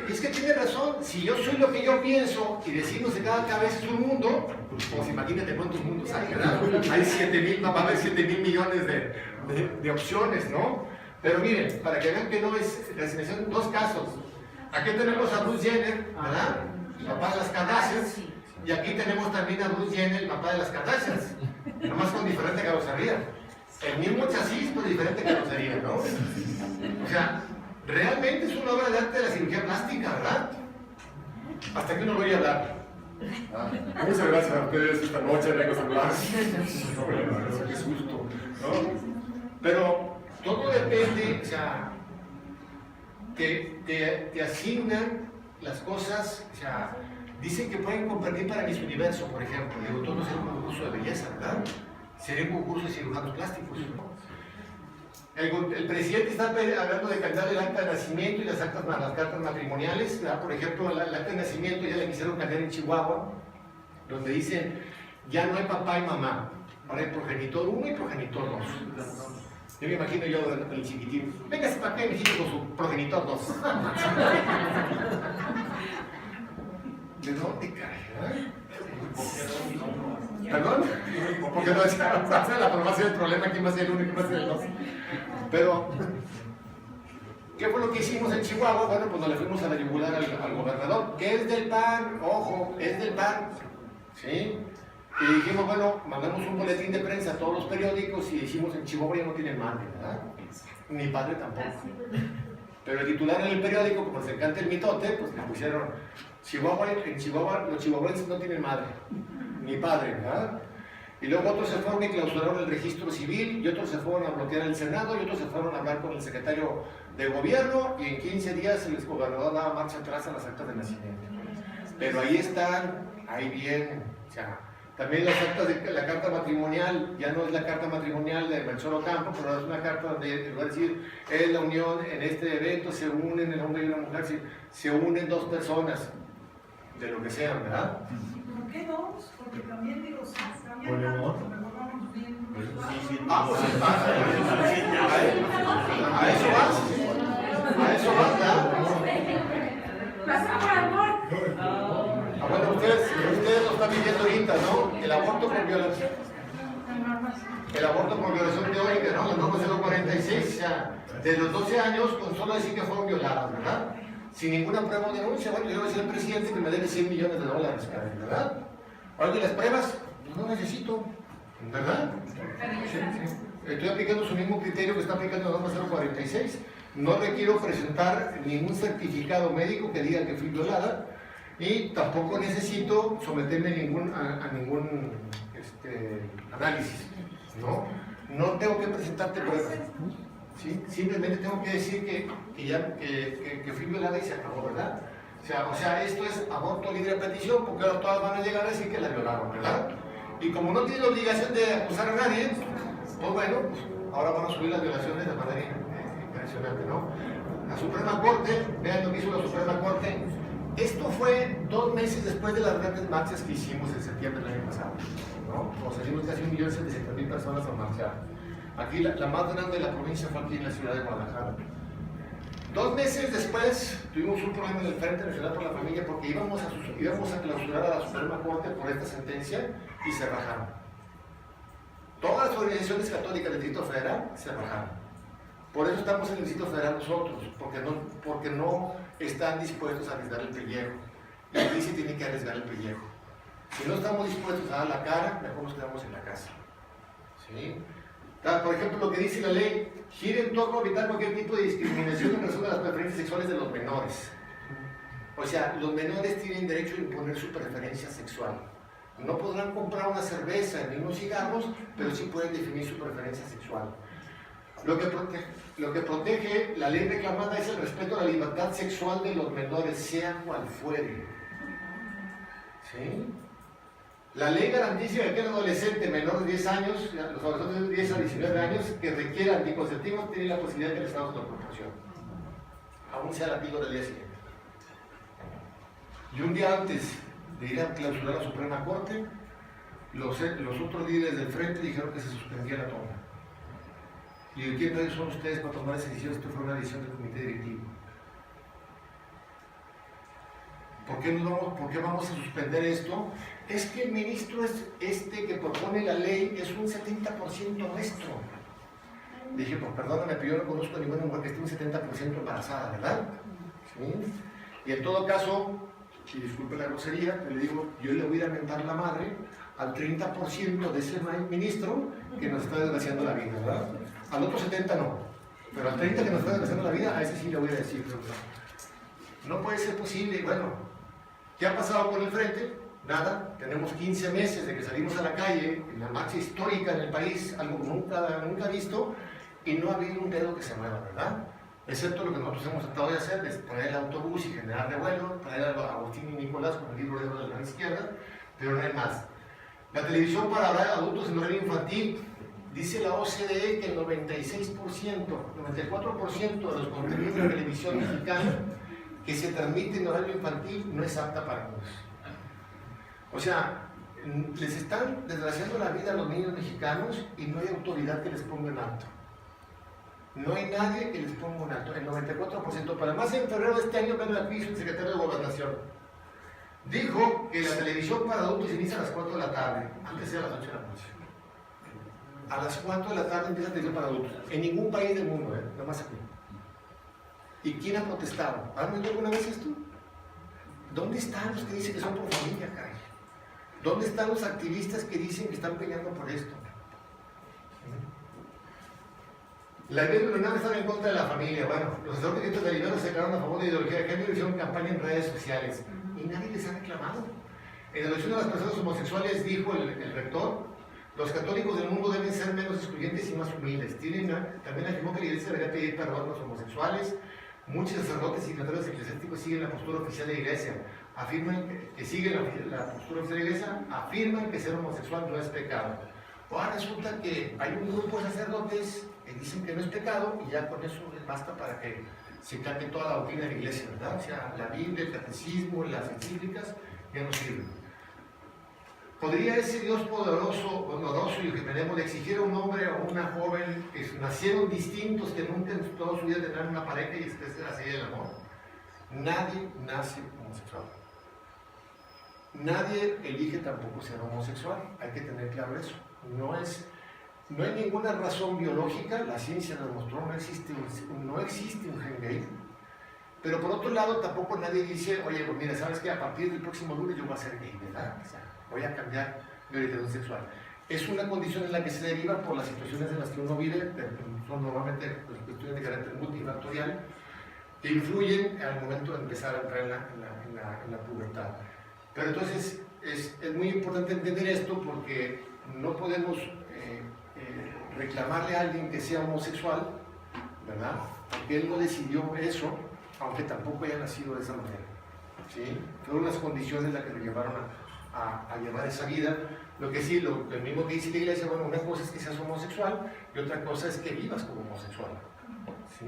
es que tiene razón, si yo soy lo que yo pienso y decimos que cada cabeza es un mundo, pues imagínate cuántos mundos hay, ¿verdad? Hay 7,000, va a haber 7,000 millones de opciones, ¿no? Pero miren, para que vean que no es la asignación, dos casos. Aquí tenemos a Bruce Jenner, ¿verdad? El papá de las Kardashians. Y aquí tenemos también a Bruce Jenner, el papá de las Kardashians. Nomás con diferente carrocería. El mismo chasis, pero diferente carrocería, ¿no? O sea, realmente es una obra de arte de la cirugía plástica, ¿verdad? Hasta que no voy a hablar. Muchas gracias a ustedes esta noche, vengo a saludar. Qué susto, ¿no? Pero todo depende, o sea, te asignan las cosas, o sea, dicen que pueden competir para Miss Universo, por ejemplo. Digo, todo no sería un concurso de belleza, ¿verdad? Sería un concurso de cirujanos plásticos, ¿no? El presidente está hablando de cambiar el acta de nacimiento y las cartas matrimoniales, ¿verdad? Por ejemplo, el acta de nacimiento ya la quisieron cambiar en Chihuahua, donde dicen, ya no hay papá y mamá, ahora hay progenitor 1 y progenitor 2. Yo me imagino yo el chiquitín, véngase para acá, mijito, con su progenitor 2. ¿De dónde cae? ¿Perdón? Porque no es la aprobación del problema, ¿quién va a ser el 1 y quién va a ser el 2? Pero, ¿qué fue lo que hicimos en Chihuahua? Bueno, pues nos le fuimos a la yugular al gobernador, que es del PAN, ojo, es del PAN, ¿sí? Y dijimos, bueno, mandamos un boletín de prensa a todos los periódicos y dijimos, en Chihuahua ya no tienen madre, ¿verdad? Ni padre tampoco. Pero el titular en el periódico, como les encanta el mitote, pues le pusieron, en Chihuahua los chihuahuenses no tienen madre, ni padre, ¿verdad? Y luego otros se fueron y clausuraron el registro civil, y otros se fueron a bloquear el Senado, y otros se fueron a hablar con el secretario de gobierno, y en 15 días el exgobernador daba marcha atrás a las actas de nacimiento. Pero ahí están, ahí vienen, o sea, También las actas de la carta matrimonial, ya no es la carta matrimonial de Melchor Ocampo, pero es una carta donde va a decir, es la unión en este evento, se unen el hombre y la mujer, se unen dos personas, de lo que sean, ¿verdad? ¿Por qué dos? Porque también digo, si cambian Por el tanto, amor. mejor vamos bien. Ah, pues a eso vas, ¿verdad? Pasa por amor. Ah, bueno, ustedes lo están viviendo ahorita, ¿no? El aborto por violación. El aborto por violación teórica, ¿no? La norma 046, o sea, de los 12 años, con solo decir que fueron violadas, ¿verdad? Sin ninguna prueba o denuncia, bueno, yo voy a decir al presidente que me debe $100 millones, ¿verdad? Oye, las pruebas, pues no necesito, ¿verdad? Sí. Estoy aplicando su mismo criterio que está aplicando la norma 046. No requiero presentar ningún certificado médico que diga que fui violada y tampoco necesito someterme a ningún análisis, ¿no? No tengo que presentarte pruebas, ¿sí? Simplemente tengo que decir que fui violada y se acabó, ¿verdad? O sea, esto es aborto libre de petición, porque ahora todas van a llegar a decir que la violaron, ¿verdad? Y como no tiene obligación de acusar a nadie, pues bueno, pues ahora van a subir las violaciones de manera impresionante, ¿no? La Suprema Corte, vean lo que hizo la Suprema Corte. Esto fue 2 meses después de las grandes marchas que hicimos en septiembre del año pasado, ¿no? Nos salimos casi 1.700.000 personas a marchar. Aquí la más grande de la provincia fue aquí en la ciudad de Guadalajara. 2 meses después tuvimos un problema en el Frente Nacional por la Familia porque íbamos a clausurar a la Suprema Corte por esta sentencia y se rajaron. Todas las organizaciones católicas del Distrito Federal se rajaron. Por eso estamos en el Distrito Federal nosotros, porque no están dispuestos a arriesgar el pellejo. Y aquí se tiene que arriesgar el pellejo. Si no estamos dispuestos a dar la cara, mejor nos quedamos en la casa. ¿Sí? Por ejemplo, lo que dice la ley, gira en torno a evitar cualquier tipo de discriminación en razón de las preferencias sexuales de los menores. O sea, los menores tienen derecho a imponer su preferencia sexual. No podrán comprar una cerveza ni unos cigarros, pero sí pueden definir su preferencia sexual. Lo que protege la ley reclamada es el respeto a la libertad sexual de los menores, sea cual fuere. ¿Sí? La ley garantiza que aquel adolescente menor de 10 años, los adolescentes de 10 a 19 años, que requieran anticonceptivos, tienen la posibilidad de que el Estado se lo proporcione. Aún sea la píldora del día siguiente. Y un día antes de ir a clausurar la Suprema Corte, los otros líderes del frente dijeron que se suspendía la toma. ¿Y de quién son ustedes para tomar esa decisión? Esto fue una decisión del comité directivo. ¿Por qué vamos a suspender esto? Es que el ministro que propone la ley es un 70% nuestro. Dije, pues perdóname, pero yo no conozco a ninguna mujer que esté un 70% embarazada, ¿verdad? ¿Sí? Y en todo caso, y disculpe la grosería, le digo, yo le voy a mentar la madre al 30% de ese ministro que nos está desgraciando la vida, ¿verdad? Al otro 70 no, pero al 30 que nos está desgraciando la vida, a ese sí le voy a decir, no puede ser posible. Bueno, ¿qué ha pasado con el frente? Nada, tenemos 15 meses de que salimos a la calle, en la marcha histórica en el país, algo nunca visto, y no ha habido un dedo que se mueva, ¿verdad? Excepto lo que nosotros hemos tratado de hacer, es poner el autobús y generar revuelo, traer a Agustín y Nicolás con el libro de la izquierda, pero no hay más. La televisión para adultos en horario infantil, dice la OCDE que el 96%, 94% de los contenidos de televisión mexicana que se transmite en horario infantil no es apta para niños. O sea, les están desgraciando la vida a los niños mexicanos y no hay autoridad que les ponga en alto. No hay nadie que les ponga un alto, el 94%. Para más, en febrero de este año, Pedro Lapiso, el secretario de Gobernación, dijo que la televisión para adultos inicia a las 4 de la tarde, antes era a las 8 de la noche. A las 4 de la tarde empieza la televisión para adultos. En ningún país del mundo, nada más aquí. ¿Y quién ha protestado? ¿Han oído alguna vez esto? ¿Dónde están los que dicen que son por familia, caray? ¿Dónde están los activistas que dicen que están peleando por esto? La idea de UNAM estaba en contra de la familia. Bueno, los sacerdotes de Libero se declararon a favor de la ideología de género y hicieron campaña en redes sociales. Y nadie les ha reclamado. En la elección de las personas homosexuales, dijo el rector, los católicos del mundo deben ser menos excluyentes y más humildes. También afirmó que la iglesia debería pedir perdón a los homosexuales. Muchos sacerdotes y secretarios eclesiásticos siguen la postura oficial de la iglesia. afirman que siguen la postura oficial de la iglesia, afirman que ser homosexual no es pecado. Ahora resulta que hay un grupo de sacerdotes que dicen que no es pecado y ya con eso les basta para que se cambie toda la doctrina de la iglesia, ¿verdad? O sea, la Biblia, el catecismo, las encíclicas ya no sirven. ¿Podría ese Dios poderoso, bondadoso y que tenemos de exigir a un hombre o una joven que nacieron distintos, que nunca en toda su vida tendrán una pareja y esté así el amor? Nadie nace homosexual. Nadie elige tampoco ser homosexual. Hay que tener claro eso. No hay ninguna razón biológica, la ciencia nos mostró, no existe un gen gay. Pero por otro lado, tampoco nadie dice, oye, pues mira, ¿sabes qué? A partir del próximo lunes yo voy a ser gay, ¿verdad? O sea, voy a cambiar mi orientación sexual. Es una condición en la que se deriva por las situaciones en las que uno vive, son normalmente pues, cuestiones de carácter multifactorial, que influyen al momento de empezar a entrar en la pubertad. Pero entonces es muy importante entender esto porque no podemos reclamarle a alguien que sea homosexual, ¿verdad? Porque él no decidió eso, aunque tampoco haya nacido de esa manera. ¿Sí? Fueron las condiciones las que le llevaron a llevar esa vida. Lo que sí, lo mismo que dice la iglesia, bueno, una cosa es que seas homosexual y otra cosa es que vivas como homosexual. ¿Sí?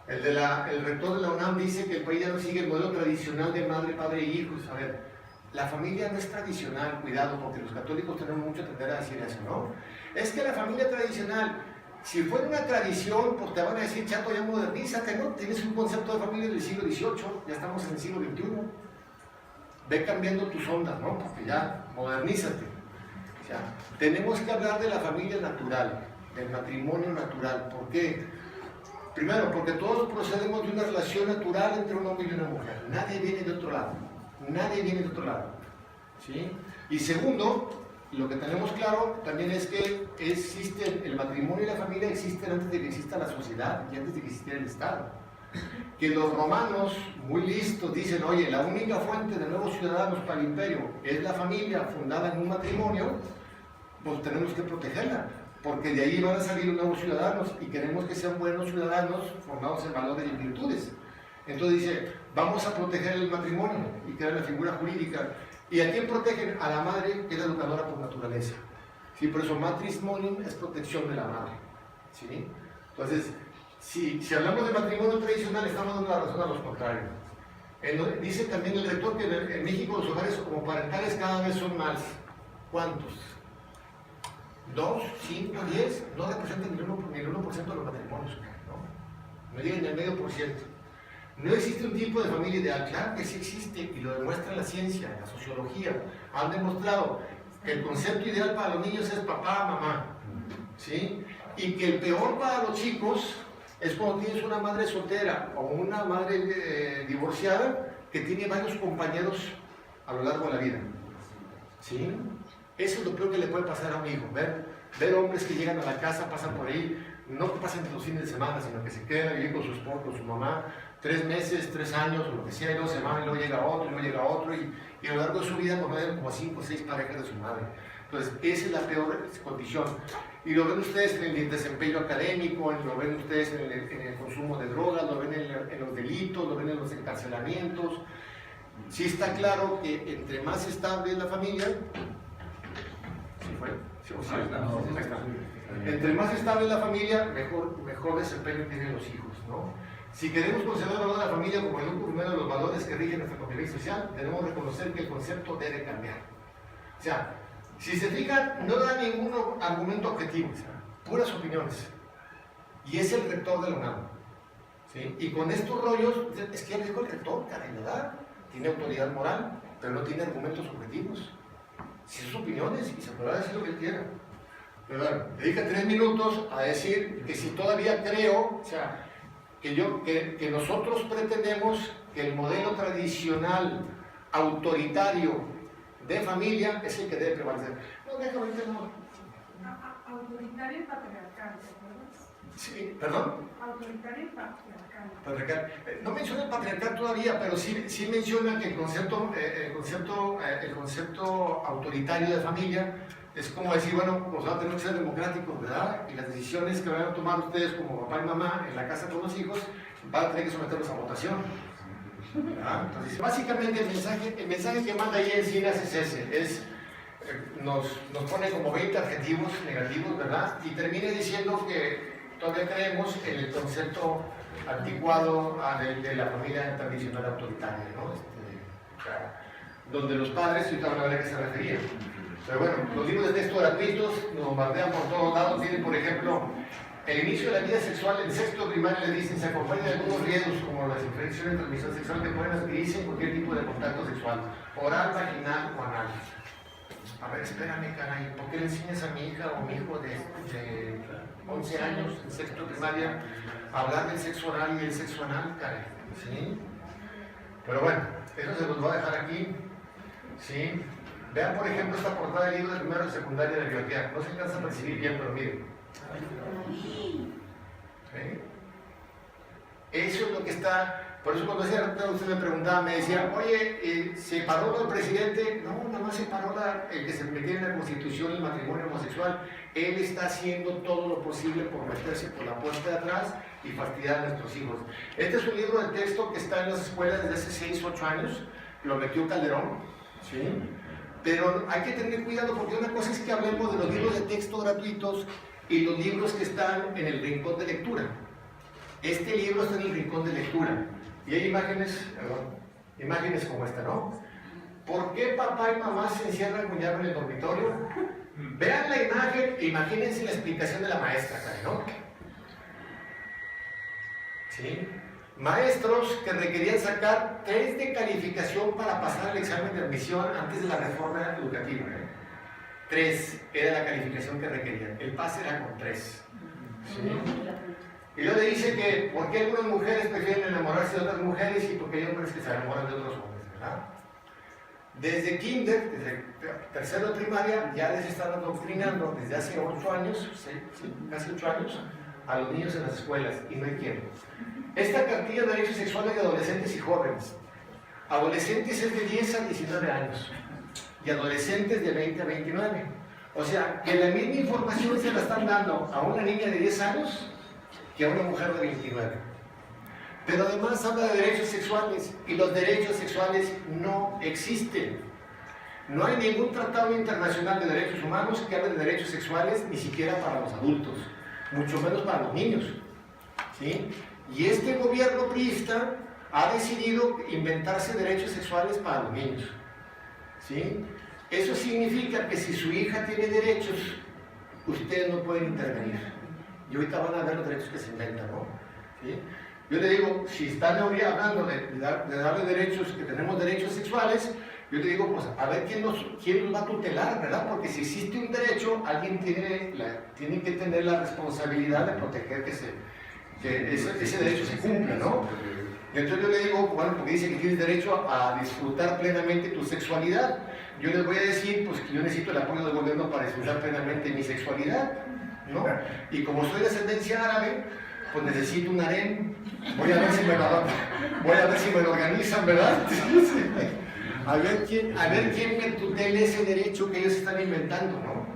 El rector de la UNAM dice que el país ya no sigue el modelo tradicional de madre, padre e hijos. A ver, la familia no es tradicional, cuidado, porque los católicos tenemos mucho tender a decir eso, ¿no? Es que la familia tradicional, si fuera una tradición, pues te van a decir, chato, ya modernízate, ¿no? Tienes un concepto de familia del siglo XVIII, ya estamos en el siglo XXI. Ve cambiando tus ondas, ¿no? Porque ya, modernízate. O sea, tenemos que hablar de la familia natural, del matrimonio natural. ¿Por qué? Primero, porque todos procedemos de una relación natural entre un hombre y una mujer. Nadie viene de otro lado. Nadie viene de otro lado. ¿Sí? Y segundo, lo que tenemos claro también es que existe el matrimonio y la familia existen antes de que exista la sociedad y antes de que existiera el Estado. Que los romanos, muy listos, dicen, oye, la única fuente de nuevos ciudadanos para el imperio es la familia fundada en un matrimonio, pues tenemos que protegerla, porque de ahí van a salir los nuevos ciudadanos y queremos que sean buenos ciudadanos formados en valores y virtudes. Entonces dice, vamos a proteger el matrimonio y crear la figura jurídica. ¿Y a quién protegen? A la madre, que es la educadora por naturaleza. ¿Sí? Por eso matrimonium es protección de la madre. ¿Sí? Entonces, si hablamos de matrimonio tradicional, estamos dando la razón a los contrarios. Dice también el rector que en México los hogares como parentales cada vez son más. ¿Cuántos? 2, 5, 10, no representan ni el 1% de los matrimonios, ¿no? No llegan ni al medio por ciento. No existe un tipo de familia ideal, claro que sí existe, y lo demuestra la ciencia, la sociología. Han demostrado que el concepto ideal para los niños es papá, mamá, ¿sí? Y que el peor para los chicos es cuando tienes una madre soltera o una madre divorciada que tiene varios compañeros a lo largo de la vida, ¿sí? Eso es lo peor que le puede pasar a un hijo, ver hombres que llegan a la casa, pasan por ahí, no que pasen los fines de semana, sino que se quedan a vivir con su esposo, con su mamá, 3 meses, 3 años, o lo que sea, y 2 semanas, y luego llega otro, y luego llega otro, y a lo largo de su vida conocen como 5 o 6 parejas de su madre. Entonces, esa es la peor condición. Y lo ven ustedes en el desempeño académico, lo ven ustedes en el consumo de drogas, lo ven en los delitos, lo ven en los encarcelamientos. Sí está claro que entre más estable es la familia, entre más estable es la familia, mejor desempeño tienen los hijos, ¿no? Si queremos considerar el valor de la familia como el único primero de los valores que rigen nuestra convivencia social, debemos reconocer que el concepto debe cambiar. O sea, si se fijan, no da ningún argumento objetivo, o sea, puras opiniones. Y es el rector de la UNAM. ¿Sí? Y con estos rollos, es que ya dijo el rector, caray, ¿verdad? Tiene autoridad moral, pero no tiene argumentos objetivos. Si son opiniones y se podrá decir lo que él quiera. Pero bueno, dedica 3 minutos a decir que si todavía creo, o sea, que nosotros pretendemos que el modelo tradicional, autoritario de familia es el que debe prevalecer. No, déjame ahorita no. Autoritario y patriarcal, ¿te acuerdas? Sí, ¿perdón? Autoritario y patriarcal. Patriarcal. No menciona el patriarcal todavía, pero sí menciona que el concepto autoritario de familia es como decir, bueno, pues van a tener que ser democráticos, ¿verdad? Y las decisiones que van a tomar ustedes como papá y mamá en la casa con los hijos, van a tener que someterlos a votación. Entonces, básicamente el mensaje que manda ahí Encinas es ese, nos pone como 20 adjetivos negativos, ¿verdad? Y termina diciendo que todavía creemos en el concepto anticuado de la familia tradicional autoritaria, ¿no? Donde los padres, y ahorita van a ver a qué se refería. Pero bueno, los libros de texto gratuitos nos bombardean por todos lados. Tienen, por ejemplo, el inicio de la vida sexual en sexto primario, le dicen, se acompaña de algunos riesgos como las infecciones de transmisión sexual que pueden adquirirse en cualquier tipo de contacto sexual, oral, vaginal o anal. A ver, espérame, caray, ¿por qué le enseñas a mi hija o mi hijo de 11 años, en sexto primaria, a hablar del sexo oral y del sexo anal, caray? ¿Sí? Pero bueno, eso se los voy a dejar aquí. ¿Sí? Vean, por ejemplo, esta portada del libro de primero y secundaria de biología. No se alcanza a percibir bien, pero miren. ¿Sí? Eso es lo que está. Por eso cuando usted me preguntaba, me decía, oye, ¿se paró el presidente? No, nada más se paró el que se metiera en la Constitución el matrimonio homosexual. Él está haciendo todo lo posible por meterse por la puerta de atrás y fastidiar a nuestros hijos. Este es un libro de texto que está en las escuelas desde hace 6 o 8 años. Lo metió Calderón. ¿Sí? Pero hay que tener cuidado porque una cosa es que hablemos de los libros de texto gratuitos y los libros que están en el rincón de lectura. Este libro está en el rincón de lectura y hay imágenes como esta, ¿no? ¿Por qué papá y mamá se encierran con llave en el dormitorio? Vean la imagen e imagínense la explicación de la maestra, ¿no? ¿Sí? Maestros que requerían sacar 3 de calificación para pasar el examen de admisión antes de la reforma educativa. 3 era la calificación que requerían. El pase era con 3. ¿Sí? Y luego le dice que por qué algunas mujeres prefieren enamorarse de otras mujeres y porque hay hombres que se enamoran de otros hombres, ¿verdad? Desde kinder, desde tercero de primaria, ya les están adoctrinando desde hace 8 años, casi 8 años, a los niños en las escuelas y no hay quien. Esta cartilla de derechos sexuales de adolescentes y jóvenes. Adolescentes es de 10 a 19 años y adolescentes de 20 a 29. O sea, que la misma información se la están dando a una niña de 10 años que a una mujer de 29. Pero además habla de derechos sexuales y los derechos sexuales no existen. No hay ningún tratado internacional de derechos humanos que hable de derechos sexuales, ni siquiera para los adultos, mucho menos para los niños. ¿Sí? Y este gobierno priista ha decidido inventarse derechos sexuales para los niños. ¿Sí? Eso significa que si su hija tiene derechos, ustedes no pueden intervenir. Y ahorita van a ver los derechos que se inventan, ¿no? ¿Sí? Yo le digo, si están ahorita hablando de darle derechos, que tenemos derechos sexuales, yo le digo, pues a ver quién nos va a tutelar, ¿verdad? Porque si existe un derecho, alguien tiene que tener la responsabilidad de proteger que ese derecho se cumpla, ¿no? Y entonces yo le digo, bueno, porque dice que tienes derecho a disfrutar plenamente tu sexualidad. Yo les voy a decir, pues que yo necesito el apoyo del gobierno para disfrutar plenamente mi sexualidad, ¿no? Y como soy de ascendencia árabe, pues necesito un harem. Voy a ver si me lo organizan, ¿verdad? A ver quién me tutele ese derecho que ellos están inventando, ¿no?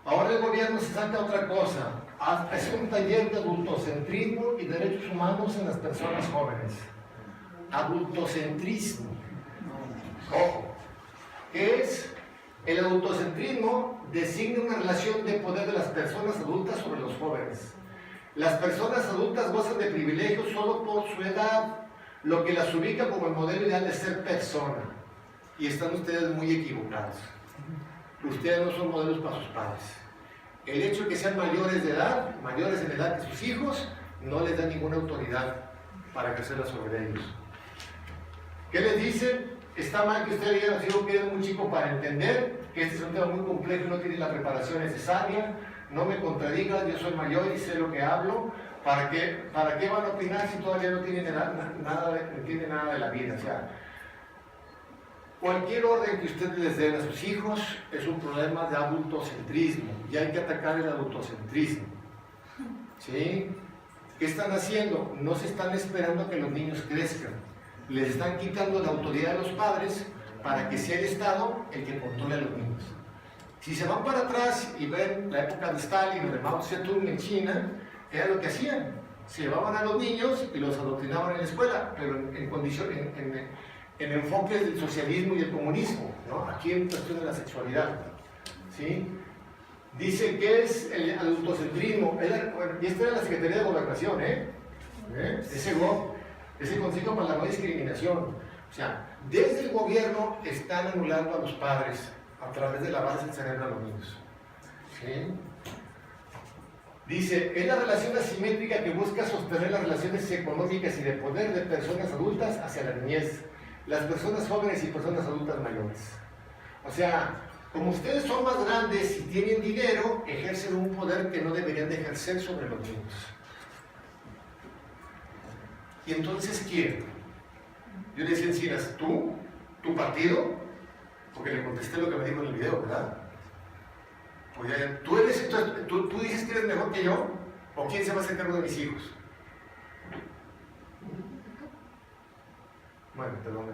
Ahora el gobierno se saca otra cosa. Hace un taller de adultocentrismo y derechos humanos en las personas jóvenes. Adultocentrismo. Ojo. ¿Qué es? El adultocentrismo designa una relación de poder de las personas adultas sobre los jóvenes. Las personas adultas gozan de privilegios solo por su edad, lo que las ubica como el modelo ideal de ser persona. Y están ustedes muy equivocados. Ustedes no son modelos para sus padres. El hecho de que sean mayores en edad que sus hijos, no les da ninguna autoridad para ejercerla sobre ellos. ¿Qué les dicen? Está mal que usted haya nacido que es muy chico para entender que este es un tema muy complejo y no tiene la preparación necesaria. No me contradigas, yo soy mayor y sé lo que hablo. ¿Para qué van a opinar si todavía no tienen nada de la vida? O sea, cualquier orden que ustedes les den a sus hijos es un problema de adultocentrismo y hay que atacar el adultocentrismo. ¿Sí? ¿Qué están haciendo? No se están esperando a que los niños crezcan. Les están quitando la autoridad a los padres para que sea el Estado el que controle a los niños. Si se van para atrás y ven la época de Stalin o de Mao Zedong en China, era lo que hacían. se llevaban a los niños y los adoctrinaban en la escuela, pero en enfoques del socialismo y el comunismo, ¿no? Aquí en cuestión de la sexualidad, ¿sí? Dice que es el adultocentrismo, y esta era la Secretaría de Gobernación, ese Consejo para la No Discriminación. O sea, desde el gobierno están anulando a los padres a través de lavarse el cerebro a los niños. ¿Sí? Dice, es la relación asimétrica que busca sostener las relaciones económicas y de poder de personas adultas hacia la niñez, las personas jóvenes y personas adultas mayores. O sea, como ustedes son más grandes y tienen dinero, ejercen un poder que no deberían de ejercer sobre los niños. Y entonces, ¿quién? Yo le decía a Encinas, ¿tú? ¿Tu partido? Porque le contesté lo que me dijo en el video, ¿verdad? Pues ya, ¿tú dices que eres mejor que yo? ¿O quién se va a hacer cargo de mis hijos? Bueno, perdón,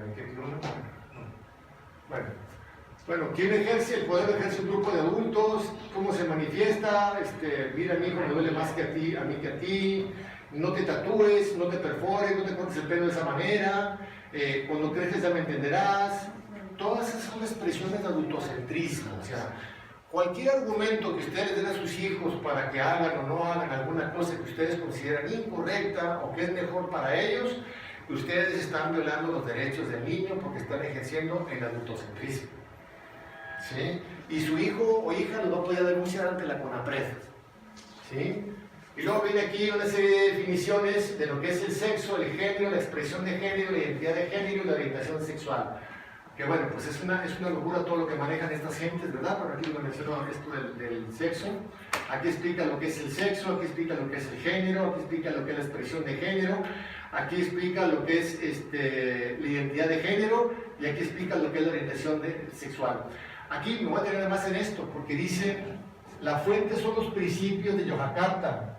Bueno, ¿quién ejerce? El poder ejerce un grupo de adultos, ¿cómo se manifiesta? Mira, mi hijo me duele más que a mí que a ti, no te tatúes, no te perfores, no te cortes el pelo de esa manera, cuando creces ya me entenderás. Todas esas son expresiones de adultocentrismo. O sea, cualquier argumento que ustedes den a sus hijos para que hagan o no hagan alguna cosa que ustedes consideran incorrecta o que es mejor para ellos, ustedes están violando los derechos del niño porque están ejerciendo el adultocentrismo. ¿Sí? Y su hijo o hija lo va a poder denunciar ante la CONAPRED. ¿Sí? Y luego viene aquí una serie de definiciones de lo que es el sexo, el género, la expresión de género, la identidad de género y la orientación sexual. Que bueno, pues es una locura todo lo que manejan estas gentes, ¿verdad? Pero aquí lo menciono esto del sexo. Aquí explica lo que es el sexo, aquí explica lo que es el género, aquí explica lo que es la expresión de género, aquí explica lo que es la identidad de género y aquí explica lo que es la orientación sexual. Aquí me voy a tener más en esto, porque dice, la fuente son los principios de Yogyakarta,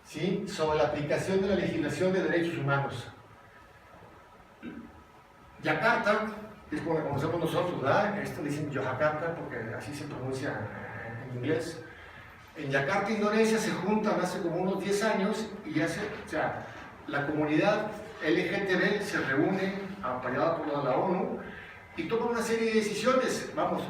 ¿sí? Sobre la aplicación de la legislación de derechos humanos. Yakarta, que es como la conocemos nosotros, ¿verdad? Esto le dicen Yogyakarta porque así se pronuncia en inglés. En Yakarta, Indonesia, se juntan hace como unos 10 años y la comunidad LGTB se reúne, apoyada por la ONU, y toman una serie de decisiones. Vamos,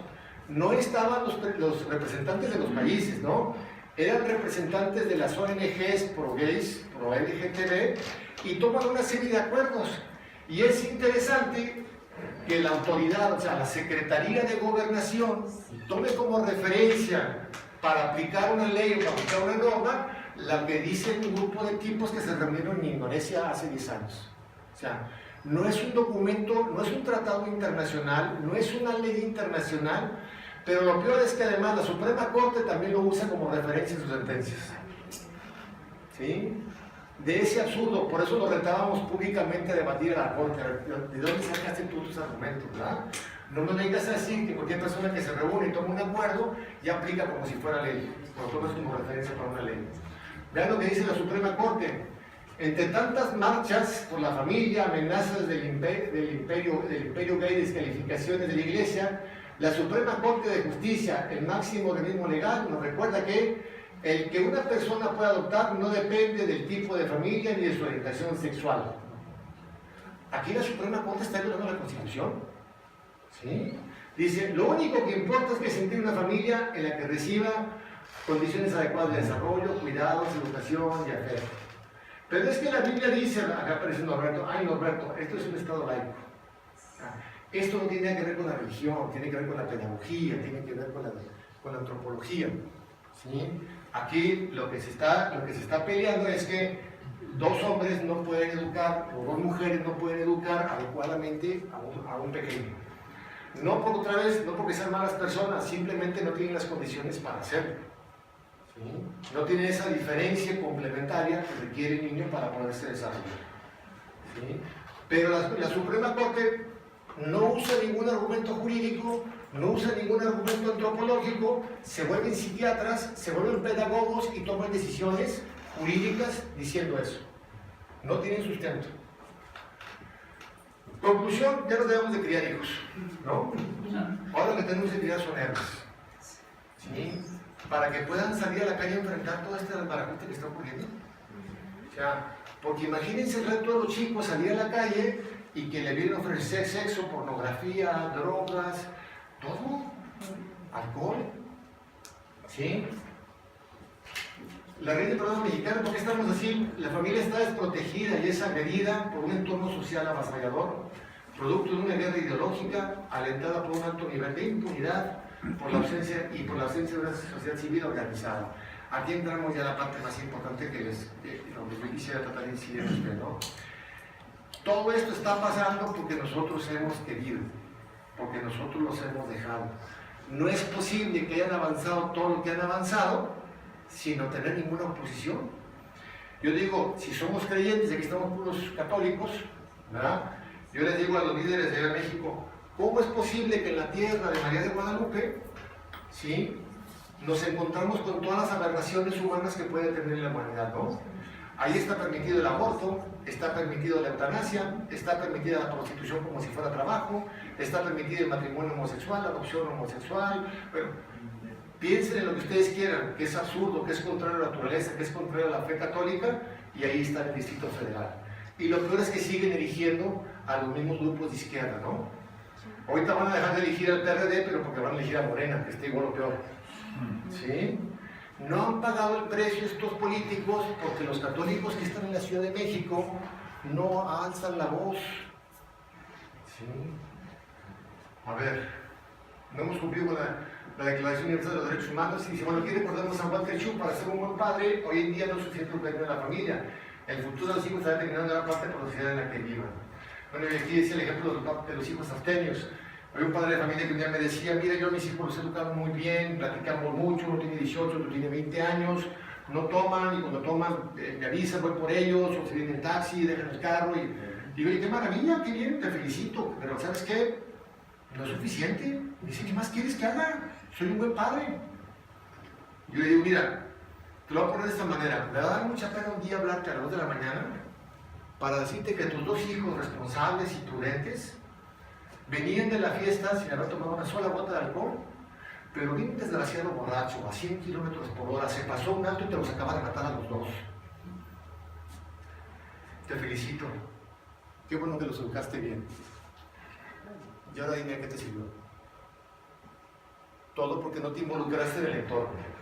no estaban los representantes de los países, ¿no? Eran representantes de las ONGs pro gays, pro LGTB, y toman una serie de acuerdos. Y es interesante que la autoridad, o sea, la Secretaría de Gobernación, tome como referencia para aplicar una ley o para aplicar una norma la que dice un grupo de tipos que se reunieron en Indonesia hace 10 años. O sea, no es un documento, no es un tratado internacional, no es una ley internacional, pero lo peor es que además la Suprema Corte también lo usa como referencia en sus sentencias. ¿Sí? De ese absurdo, por eso lo retábamos públicamente a debatir a la Corte. ¿De dónde sacaste tú tus argumentos, verdad? No me vengas a decir que cualquier persona que se reúne y toma un acuerdo ya aplica como si fuera ley, lo tomas como referencia para una ley. Vean lo que dice la Suprema Corte. Entre tantas marchas por la familia, amenazas del imperio gay, descalificaciones de la Iglesia, la Suprema Corte de Justicia, el máximo organismo legal, nos recuerda que el que una persona pueda adoptar no depende del tipo de familia ni de su orientación sexual. Aquí la Suprema Corte está violando la Constitución. ¿Sí? Dice, lo único que importa es que se entienda una familia en la que reciba condiciones adecuadas de desarrollo, cuidados, educación y afecto. Pero es que la Biblia dice, acá aparece Norberto, ay Norberto, esto es un estado laico. Esto no tiene que ver con la religión, tiene que ver con la pedagogía, tiene que ver con la antropología. ¿Sí? Aquí lo que se está peleando es que dos hombres no pueden educar, o dos mujeres no pueden educar adecuadamente a un pequeño. No porque sean malas personas, simplemente no tienen las condiciones para hacerlo. ¿Sí? No tienen esa diferencia complementaria que requiere el niño para poderse desarrollar. ¿Sí? Pero la Suprema Corte no usa ningún argumento jurídico, no usa ningún argumento antropológico, se vuelven psiquiatras, se vuelven pedagogos y toman decisiones jurídicas diciendo eso. No tienen sustento. Conclusión, ya no debemos de criar hijos, ¿no? Ahora lo que tenemos que criar son héroes. ¿Sí? Para que puedan salir a la calle a enfrentar todo este desbarajuste que está ocurriendo. sea, porque imagínense el reto de los chicos salir a la calle y que le vienen a ofrecer sexo, pornografía, drogas, todo, alcohol, ¿sí? La red de programas mexicana, ¿por qué estamos así? La familia está desprotegida y es agredida por un entorno social avasallador, producto de una guerra ideológica alentada por un alto nivel de impunidad por la ausencia de una sociedad civil organizada. Aquí entramos ya a la parte más importante que donde yo quisiera tratar de incidir en usted, ¿no? Todo esto está pasando porque nosotros hemos querido, porque nosotros los hemos dejado. No es posible que hayan avanzado todo lo que han avanzado sin no tener ninguna oposición. Yo digo, si somos creyentes, aquí estamos puros católicos, ¿verdad? Yo les digo a los líderes de México, ¿cómo es posible que en la tierra de María de Guadalupe, ¿sí?, nos encontramos con todas las aberraciones humanas que puede tener la humanidad, ¿no? Ahí está permitido el aborto, está permitido la eutanasia, está permitida la prostitución como si fuera trabajo, está permitido el matrimonio homosexual, la adopción homosexual. Bueno, piensen en lo que ustedes quieran, que es absurdo, que es contrario a la naturaleza, que es contrario a la fe católica, y ahí está el Distrito Federal. Y lo peor es que siguen eligiendo a los mismos grupos de izquierda, ¿no? Ahorita van a dejar de elegir al PRD, pero porque van a elegir a Morena, que está igual o peor. ¿Sí? No han pagado el precio estos políticos porque los católicos que están en la Ciudad de México no alzan la voz. ¿Sí? A ver, no hemos cumplido con la Declaración Universal de los Derechos Humanos y dice, bueno, aquí recordamos a Walter Chu para ser un buen padre, hoy en día no es suficiente un premio de la familia. El futuro de los hijos está determinado en gran parte por la sociedad en la que vivan. Bueno, y aquí decía el ejemplo de los hijos abstenios. Había un padre de familia que un día me decía, mira, yo a mis hijos los he educado muy bien, platicamos mucho, uno tiene 18, otro tiene 20 años, no toman, y cuando toman me avisan, voy por ellos, o se vienen en taxi, dejan el carro, y digo, oye, qué maravilla, qué bien, te felicito, pero ¿sabes qué? No es suficiente. Dice, ¿qué más quieres que haga? Soy un buen padre. Yo le digo, mira, te lo voy a poner de esta manera, me va a dar mucha pena un día hablarte a las 2 de la mañana para decirte que tus dos hijos responsables y prudentes venían de la fiesta sin haber tomado una sola gota de alcohol, pero vino un desgraciado borracho a 100 kilómetros por hora, se pasó un alto y te los acaba de matar a los dos. Te felicito. Qué bueno que los educaste bien. Y ahora dime a qué te sirvió. Todo porque no te involucraste en el entorno.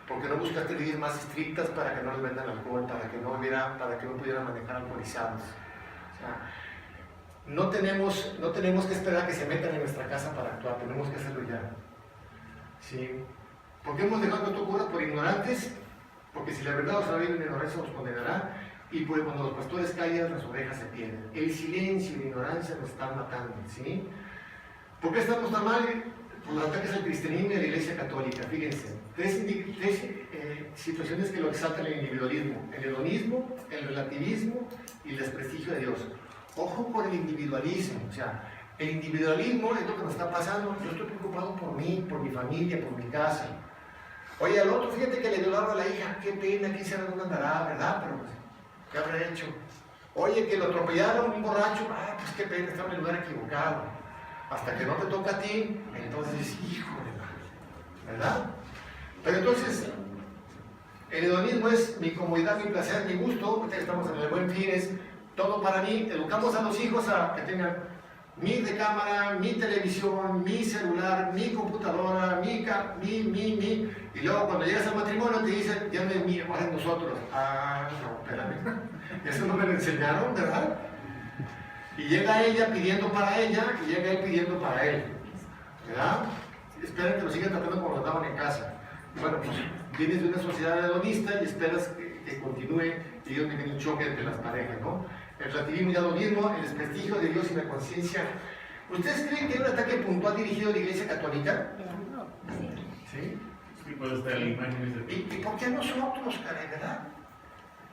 Porque no buscaste leyes más estrictas para que no les vendan alcohol, para que no pudieran manejar alcoholizados. O sea, no tenemos que esperar a que se metan en nuestra casa para actuar, tenemos que hacerlo ya. ¿Sí? ¿Por qué hemos dejado que esto ocurra? Por ignorantes, porque si la verdad os sabe, la ignorancia os condenará, y porque cuando los pastores callan, las ovejas se pierden. El silencio y la ignorancia nos están matando. ¿Sí? ¿Por qué estamos tan mal? Por los ataques al cristianismo y a la Iglesia Católica. Fíjense, tres situaciones que lo exaltan: el individualismo, el hedonismo, el relativismo y el desprestigio de Dios. Ojo con el individualismo, o sea, el individualismo es lo que nos está pasando. Yo estoy preocupado por mí, por mi familia, por mi casa. Oye, al otro, fíjate que le violaron a la hija, qué pena, quién sabe dónde andará, ¿verdad? Pero pues, ¿qué habrá hecho? Oye, que lo atropellaron un borracho, pues qué pena, estaba en el lugar equivocado. Hasta que no te toca a ti, entonces, hijo de madre, ¿verdad? Pero entonces, el hedonismo es mi comodidad, mi placer, mi gusto, porque estamos en el buen fin, es todo para mí. Educamos a los hijos a que tengan mi recámara, mi televisión, mi celular, mi computadora, mi, y luego cuando llegas al matrimonio te dicen, ya no es mío, ahora es nosotros. Ah, no, espérame, eso no me lo enseñaron, ¿verdad? Y llega ella pidiendo para ella y llega él pidiendo para él, ¿verdad? Esperan que lo sigan tratando como lo trataban en casa. Bueno, pues vienes de una sociedad hedonista y esperas que continúe, y Dios viene un choque entre las parejas, ¿no? El relativismo y el hedonismo, el desprestigio de Dios y la conciencia. ¿Ustedes creen que hay un ataque puntual dirigido a la Iglesia Católica? ¿Sí? Sí, puede estar la imagen. ¿Y por qué a nosotros, caray, verdad?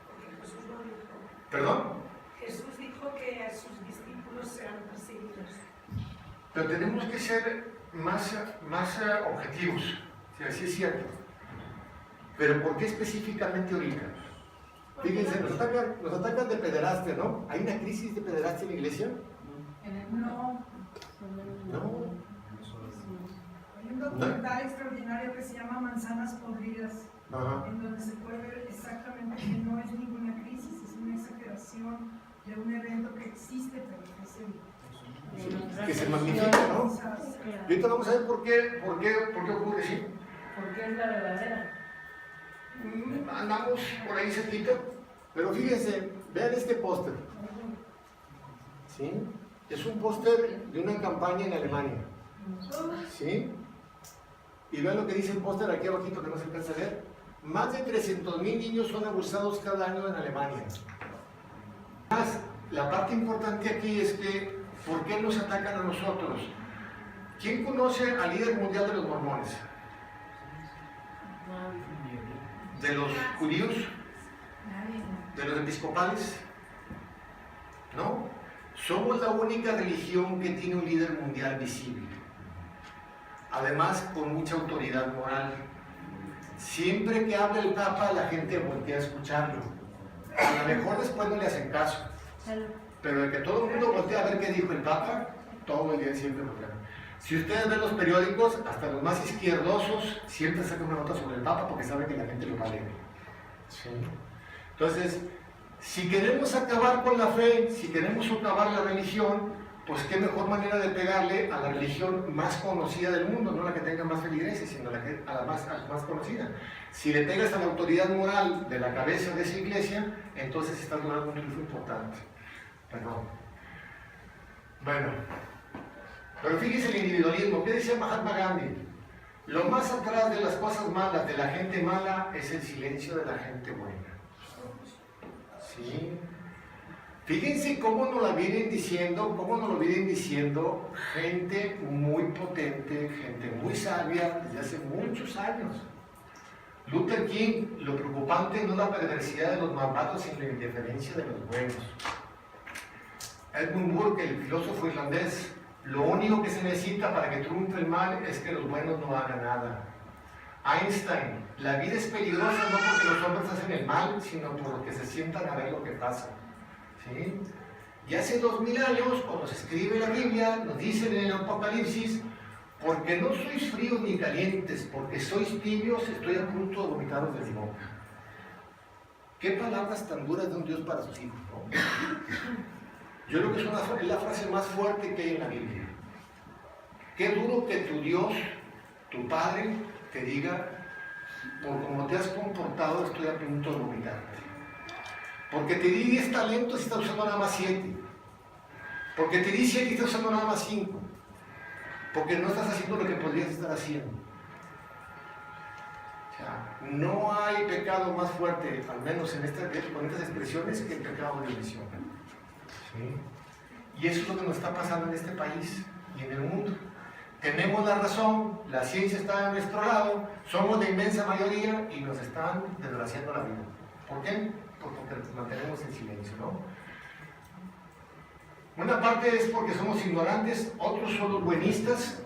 Porque Jesús lo dijo. ¿Perdón? Jesús dijo que a sus discípulos serán perseguidos. Pero tenemos que ser más objetivos, si así es cierto. Pero ¿por qué específicamente ahorita? Fíjense, nos atacan de pederastia, ¿no? ¿Hay una crisis de pederastia en la iglesia? No. No. Hay un documental extraordinario que se llama Manzanas Podridas. Ajá. en donde se puede ver exactamente que no es ninguna crisis, es una exageración de un evento que existe, pero que Que se magnifica, ¿no? Y Claro. ahorita vamos a ver por qué ocurre así. Porque es la verdadera. Andamos por ahí cerquita, pero fíjense, vean este póster. ¿Sí? Es un póster de una campaña en Alemania. ¿Sí? Y vean lo que dice el póster aquí abajito que no se alcanza a ver. Más de 300,000 niños son abusados cada año en Alemania. Más, la parte importante aquí es que, ¿por qué nos atacan a nosotros? ¿Quién conoce al líder mundial de los mormones? ¿De los judíos? ¿De los episcopales? ¿No? Somos la única religión que tiene un líder mundial visible. Además, con mucha autoridad moral. Siempre que habla el Papa, la gente voltea a escucharlo. A lo mejor después no le hacen caso. Pero de que todo el mundo voltea a ver qué dijo el Papa, todo el día siempre voltea. Si ustedes ven los periódicos, hasta los más izquierdosos siempre sacan una nota sobre el Papa porque saben que la gente lo va a leer. ¿Sí? Entonces, si queremos acabar con la fe, si queremos acabar la religión, pues qué mejor manera de pegarle a la religión más conocida del mundo, no la que tenga más feligreses, sino a la más conocida. Si le pegas a la autoridad moral de la cabeza de esa iglesia, entonces estás logrando un triunfo importante. Perdón. Bueno, pero fíjense el individualismo. ¿Qué decía Mahatma Gandhi? Lo más atrás de las cosas malas, de la gente mala, es el silencio de la gente buena. ¿Sí? Fíjense cómo nos lo vienen diciendo gente muy potente, gente muy sabia desde hace muchos años. Luther King, lo preocupante no es la perversidad de los malvados, sino la indiferencia de los buenos. Edmund Burke, el filósofo irlandés, lo único que se necesita para que triunfe el mal es que los buenos no hagan nada. Einstein, la vida es peligrosa no porque los hombres hacen el mal, sino porque se sientan a ver lo que pasa. ¿Sí? Y hace 2000 años, cuando se escribe la Biblia, nos dicen en el Apocalipsis, porque no sois fríos ni calientes, porque sois tibios, estoy a punto de vomitaros de mi boca. Qué palabras tan duras de un Dios para sus hijos, ¿no? Yo creo que es la frase más fuerte que hay en la Biblia. Qué duro que tu Dios, tu Padre, te diga, por cómo te has comportado, estoy a punto de vomitarte. Porque te di 10 talentos y estás usando nada más 7. Porque te di 7 y estás usando nada más 5. Porque no estás haciendo lo que podrías estar haciendo. O sea, no hay pecado más fuerte, al menos con estas expresiones, que el pecado de omisión. ¿Sí? Y eso es lo que nos está pasando en este país y en el mundo. Tenemos la razón, la ciencia está a nuestro lado, somos la inmensa mayoría y nos están desgraciando la vida. ¿Por qué? Porque mantenemos el silencio, ¿no? Una parte es porque somos ignorantes, otros son los buenistas.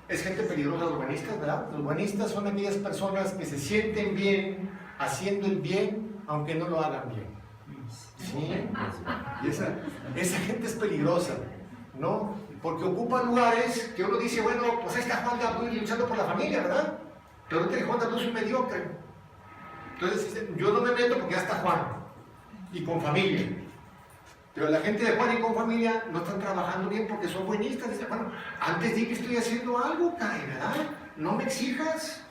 Es gente peligrosa los buenistas, ¿verdad? Los buenistas son aquellas personas que se sienten bien haciendo el bien, aunque no lo hagan bien. ¿Sí? Y esa gente es peligrosa, ¿no? Porque ocupa lugares que uno dice, bueno, pues ahí está Juan Gabriel luchando por la familia, ¿verdad? Pero ahorita Juan Gabriel es un mediocre. Entonces, yo no me meto porque ya está Juan, y con familia. Pero la gente de Juan y con familia no están trabajando bien porque son buenistas. Dicen, bueno, antes di que estoy haciendo algo, ¿verdad? No me exijas.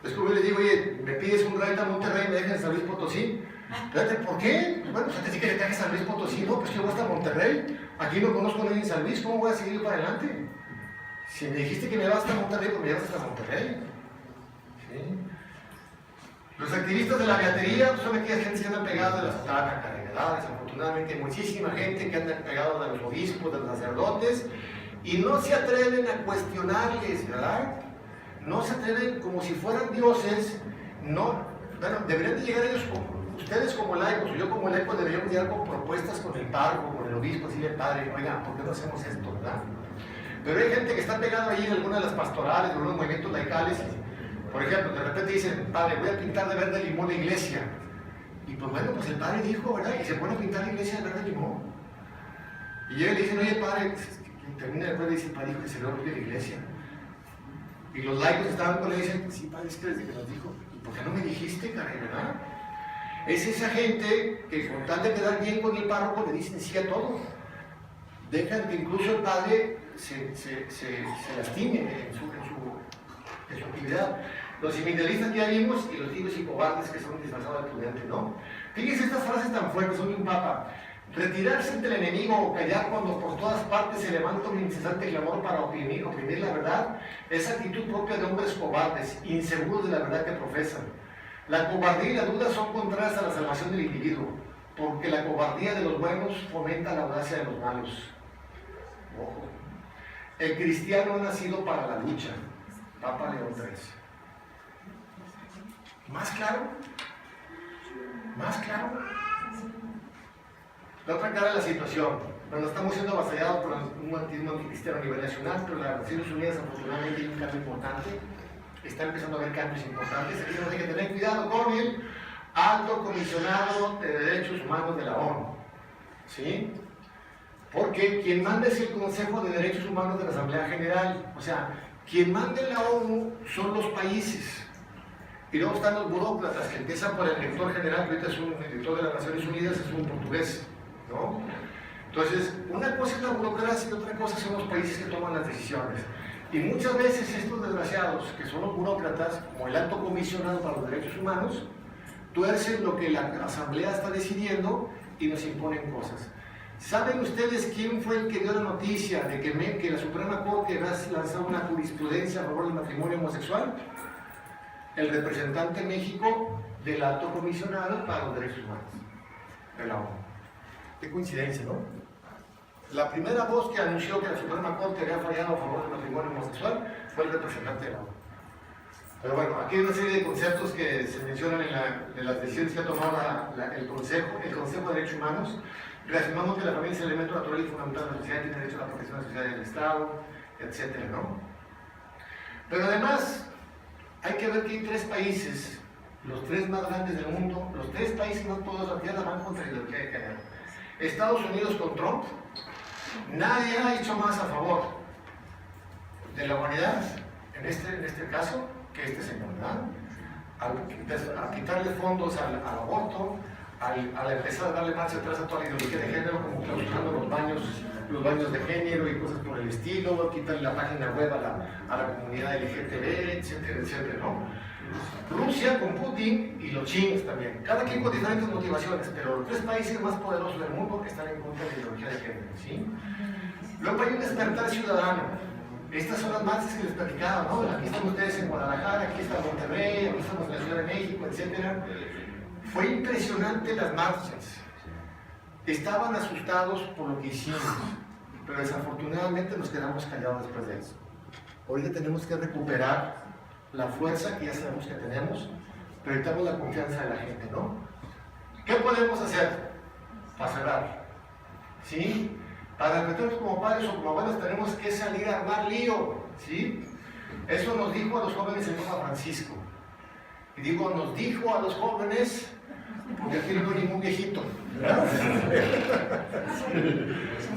Es como yo les digo, oye, me pides un ride a Monterrey, me dejas en San Luis Potosí. Espérate, ¿por qué? Bueno, pues antes di que le traje a San Luis Potosí, no, pues yo voy hasta Monterrey. Aquí no conozco a nadie en San Luis, ¿cómo voy a seguir para adelante? Si me dijiste que me vas hasta Monterrey, pues me llevas hasta Monterrey. ¿Sí? Los activistas de la beatería son aquellas gentes que andan pegados de las cardenales. Afortunadamente hay muchísima gente que anda pegados de los obispos, de los sacerdotes, y no se atreven a cuestionarles, ¿verdad? No se atreven como si fueran dioses. No, bueno, deberían de llegar ellos ustedes como laicos, o yo como laico, deberíamos llegar con propuestas con el párroco, con el obispo, decirle al padre, oigan, ¿por qué no hacemos esto, verdad? Pero hay gente que está pegada ahí en alguna de las pastorales, en algunos movimientos laicales. Por ejemplo, de repente dicen, padre, voy a pintar de verde limón la iglesia. Y pues bueno, pues el padre dijo, ¿verdad? Y se pone a pintar la iglesia de verde limón. Y llega y le dicen, oye padre, y termina después y dice, padre, dijo que se le olvide la iglesia. Y los laicos estaban con él y dicen, sí, padre, es que desde que nos dijo, ¿por qué no me dijiste, caray, verdad? Es esa gente que con tal de quedar bien con el párroco le dicen sí a todo. Dejan que incluso el padre se lastime en su actividad. Los sindicalistas que ya vimos y los tibios y cobardes que son disfrazados de prudente, ¿no? Fíjense estas frases tan fuertes, son de un papa. Retirarse ante el enemigo o callar cuando por todas partes se levanta un incesante clamor para oprimir la verdad, es actitud propia de hombres cobardes, inseguros de la verdad que profesan. La cobardía y la duda son contrarias a la salvación del individuo, porque la cobardía de los buenos fomenta la audacia de los malos. Ojo. El cristiano ha nacido para la lucha. Papa León III. ¿Más claro? ¿Más claro? La otra cara de la situación. Bueno, estamos siendo avasallados por un anticristiano a nivel nacional, pero las Naciones Unidas afortunadamente hay un cambio importante. Está empezando a haber cambios importantes. Aquí tenemos que tener cuidado con el Alto Comisionado de Derechos Humanos de la ONU. ¿Sí? Porque quien manda es el Consejo de Derechos Humanos de la Asamblea General. O sea, quien manda en la ONU son los países. Y luego están los burócratas, que empiezan por el director general, que ahorita es un director de las Naciones Unidas, es un portugués, ¿no? Entonces, una cosa es la burocracia y otra cosa son los países que toman las decisiones. Y muchas veces estos desgraciados, que son los burócratas, como el Alto Comisionado para los Derechos Humanos, tuercen lo que la Asamblea está decidiendo y nos imponen cosas. ¿Saben ustedes quién fue el que dio la noticia de que la Suprema Corte va a lanzar una jurisprudencia a favor del matrimonio homosexual? El representante en México del Alto Comisionado para los Derechos Humanos de la ONU. Qué coincidencia, ¿no? La primera voz que anunció que la Suprema Corte había fallado a favor del matrimonio homosexual fue el representante de la ONU. Pero bueno, aquí hay una serie de conceptos que se mencionan en las decisiones que ha tomado el Consejo de Derechos Humanos. Reafirmamos que la familia es el elemento natural y fundamental de la sociedad, tiene derecho a la protección de la sociedad y del Estado, etc., ¿no? Pero además, hay que ver que hay tres países, los tres más grandes del mundo, los tres países más poderosos de la Tierra van contra la ideología de género. Estados Unidos con Trump, nadie ha hecho más a favor de la humanidad, en este caso, que este señor, ¿verdad? Al quitarle fondos al aborto, al empezar a darle marcha atrás a toda la ideología de género, como clausurando los baños de género y cosas por el estilo, quitarle la página web a la comunidad LGTB, etcétera, etcétera, ¿no? Rusia con Putin y los chinos también, cada quien con diferentes motivaciones, pero los tres países más poderosos del mundo están en contra de la ideología de género, ¿sí? Luego hay un despertar ciudadano. Estas son las marchas que les platicaba, ¿no? Aquí están ustedes en Guadalajara, aquí está Monterrey, aquí estamos en la Ciudad de México, etcétera. Fue impresionante las marchas. Estaban asustados por lo que hicimos, pero desafortunadamente nos quedamos callados después de eso. Ahorita tenemos que recuperar la fuerza que ya sabemos que tenemos, pero necesitamos la confianza de la gente, ¿no? ¿Qué podemos hacer para cerrar? ¿Sí? Para nosotros como padres o como abuelos tenemos que salir a armar lío, ¿sí? Eso nos dijo a los jóvenes el Papa Francisco. Y digo, nos dijo a los jóvenes, porque aquí no hay ningún viejito, ¿verdad?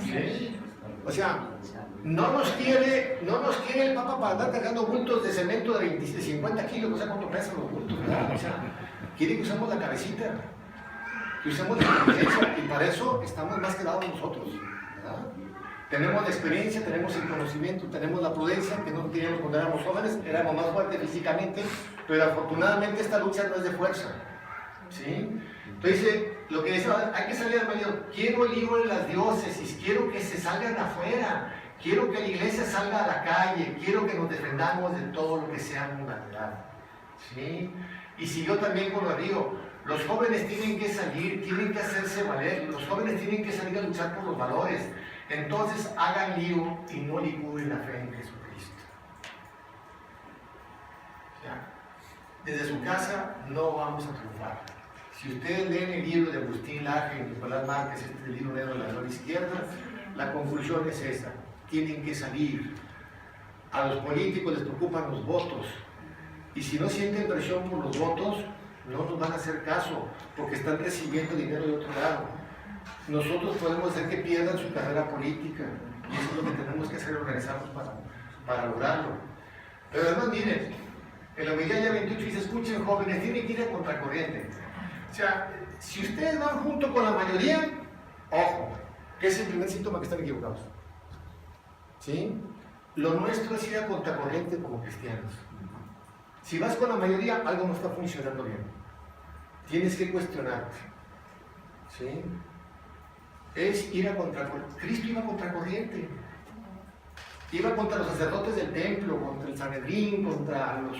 ¿Sí? O sea, no nos quiere el Papa para andar cargando bultos de cemento de 50 kilos, no sé cuánto pesan los bultos, ¿verdad? O sea, quiere que usemos la cabecita, que usemos la inteligencia, y para eso estamos más quedados nosotros, ¿verdad? Tenemos la experiencia, tenemos el conocimiento, tenemos la prudencia, que no teníamos cuando éramos jóvenes, éramos más fuertes físicamente, pero afortunadamente esta lucha no es de fuerza, ¿sí? Entonces, lo que dice, hay que salir al medio. Quiero libro en las diócesis, quiero que se salgan afuera, quiero que la iglesia salga a la calle, quiero que nos defendamos de todo lo que sea mundanidad, ¿sí? Y siguió también con lo digo, los jóvenes tienen que salir, tienen que hacerse valer, los jóvenes tienen que salir a luchar por los valores. Entonces hagan lío y no licuden la fe en Jesucristo. ¿Ya? Desde su casa no vamos a triunfar. Si ustedes leen el libro de Agustín Laje y Nicolás Márquez, este libro negro de la mano izquierda, la conclusión es esa: tienen que salir. A los políticos les preocupan los votos, y si no sienten presión por los votos, no nos van a hacer caso, porque están recibiendo dinero de otro lado. Nosotros podemos hacer que pierdan su carrera política, y eso es lo que tenemos que hacer, organizarnos para lograrlo. Pero además, miren, En la Homilía 28 dice, escuchen jóvenes, tienen que ir a contracorriente. O sea, si ustedes van junto con la mayoría, ojo, que es el primer síntoma que están equivocados. ¿Sí? Lo nuestro es ir a contracorriente como cristianos. Si vas con la mayoría, algo no está funcionando bien. Tienes que cuestionarte. ¿Sí? Es ir a contracorriente. Cristo iba a contracorriente. Iba contra los sacerdotes del templo, contra el Sanedrín, contra los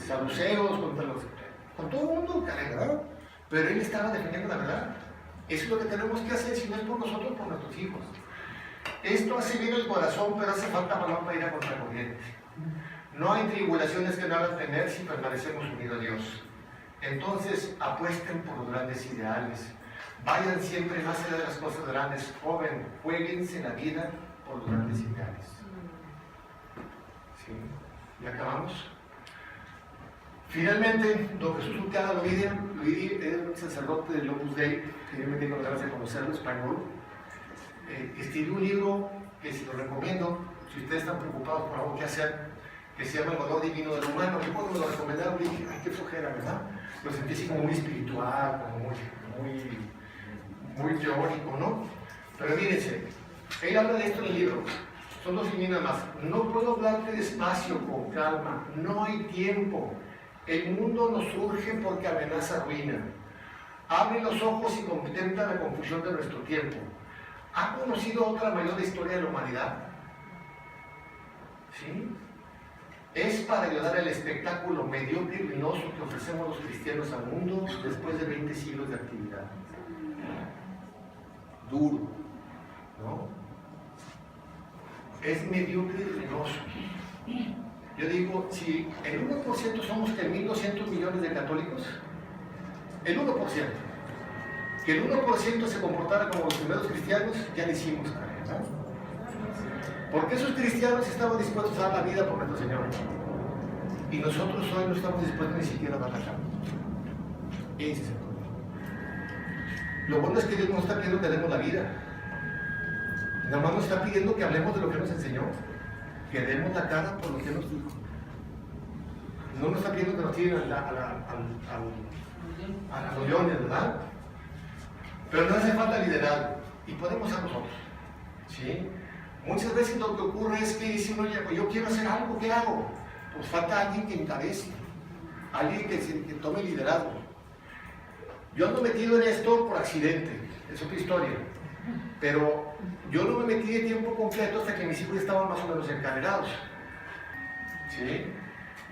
saduceos, con todo el mundo, ¿verdad? Pero él estaba defendiendo la verdad. Eso es lo que tenemos que hacer, si no es por nosotros, por nuestros hijos. Esto hace bien el corazón, pero hace falta valor para ir a contracorriente. No hay tribulaciones que no hagan temer si permanecemos unidos a Dios. Entonces, apuesten por los grandes ideales. Vayan siempre más allá de las cosas grandes. Joven, jueguense la vida por los grandes ideales. ¿Sí? ¿Ya acabamos? Finalmente, don Jesús Urteaga Loidi era un sacerdote del Opus Dei, que yo me tengo la gracia de conocerlo, español. Escribió un libro que se lo recomiendo, si ustedes están preocupados por algo que hacer, que se llama El valor divino del humano. Yo cuando me lo recomendaron dije, ay, qué flojera, ¿verdad? Lo sentí así como muy espiritual, como muy teórico, ¿no? Pero mírense, él habla de esto en el libro, son 2 líneas más. No puedo hablarte despacio, con calma, no hay tiempo. El mundo nos surge porque amenaza ruina. Abre los ojos y contempla la confusión de nuestro tiempo. ¿Ha conocido otra mayor historia de la humanidad? ¿Sí? Es para ayudar al espectáculo mediocre y ruinoso que ofrecemos los cristianos al mundo después de 20 siglos de actividad. Duro, ¿no? Es mediocre y ruinoso. Yo digo, si el 1% somos que 1.200 millones de católicos, el 1%, que el 1% se comportara como los primeros cristianos, ya lo hicimos, ¿verdad? Porque esos cristianos estaban dispuestos a dar la vida por nuestro Señor. Y nosotros hoy no estamos dispuestos ni siquiera a dar la cara. Ese es el problema. Lo bueno es que Dios no está pidiendo que demos la vida. Nada más nos está pidiendo que hablemos de lo que nos enseñó. Que demos la cara por lo que nos dijo. No nos está pidiendo que nos tiren a los leones, ¿verdad? Pero no hace falta liderazgo. Y podemos ser nosotros. ¿Sí? Muchas veces lo que ocurre es que dice uno, yo quiero hacer algo, ¿qué hago? Pues falta alguien que encabece, alguien que tome liderazgo. Yo ando metido en esto por accidente, es otra historia, pero yo no me metí de tiempo completo hasta que mis hijos estaban más o menos encarrerados. ¿Sí?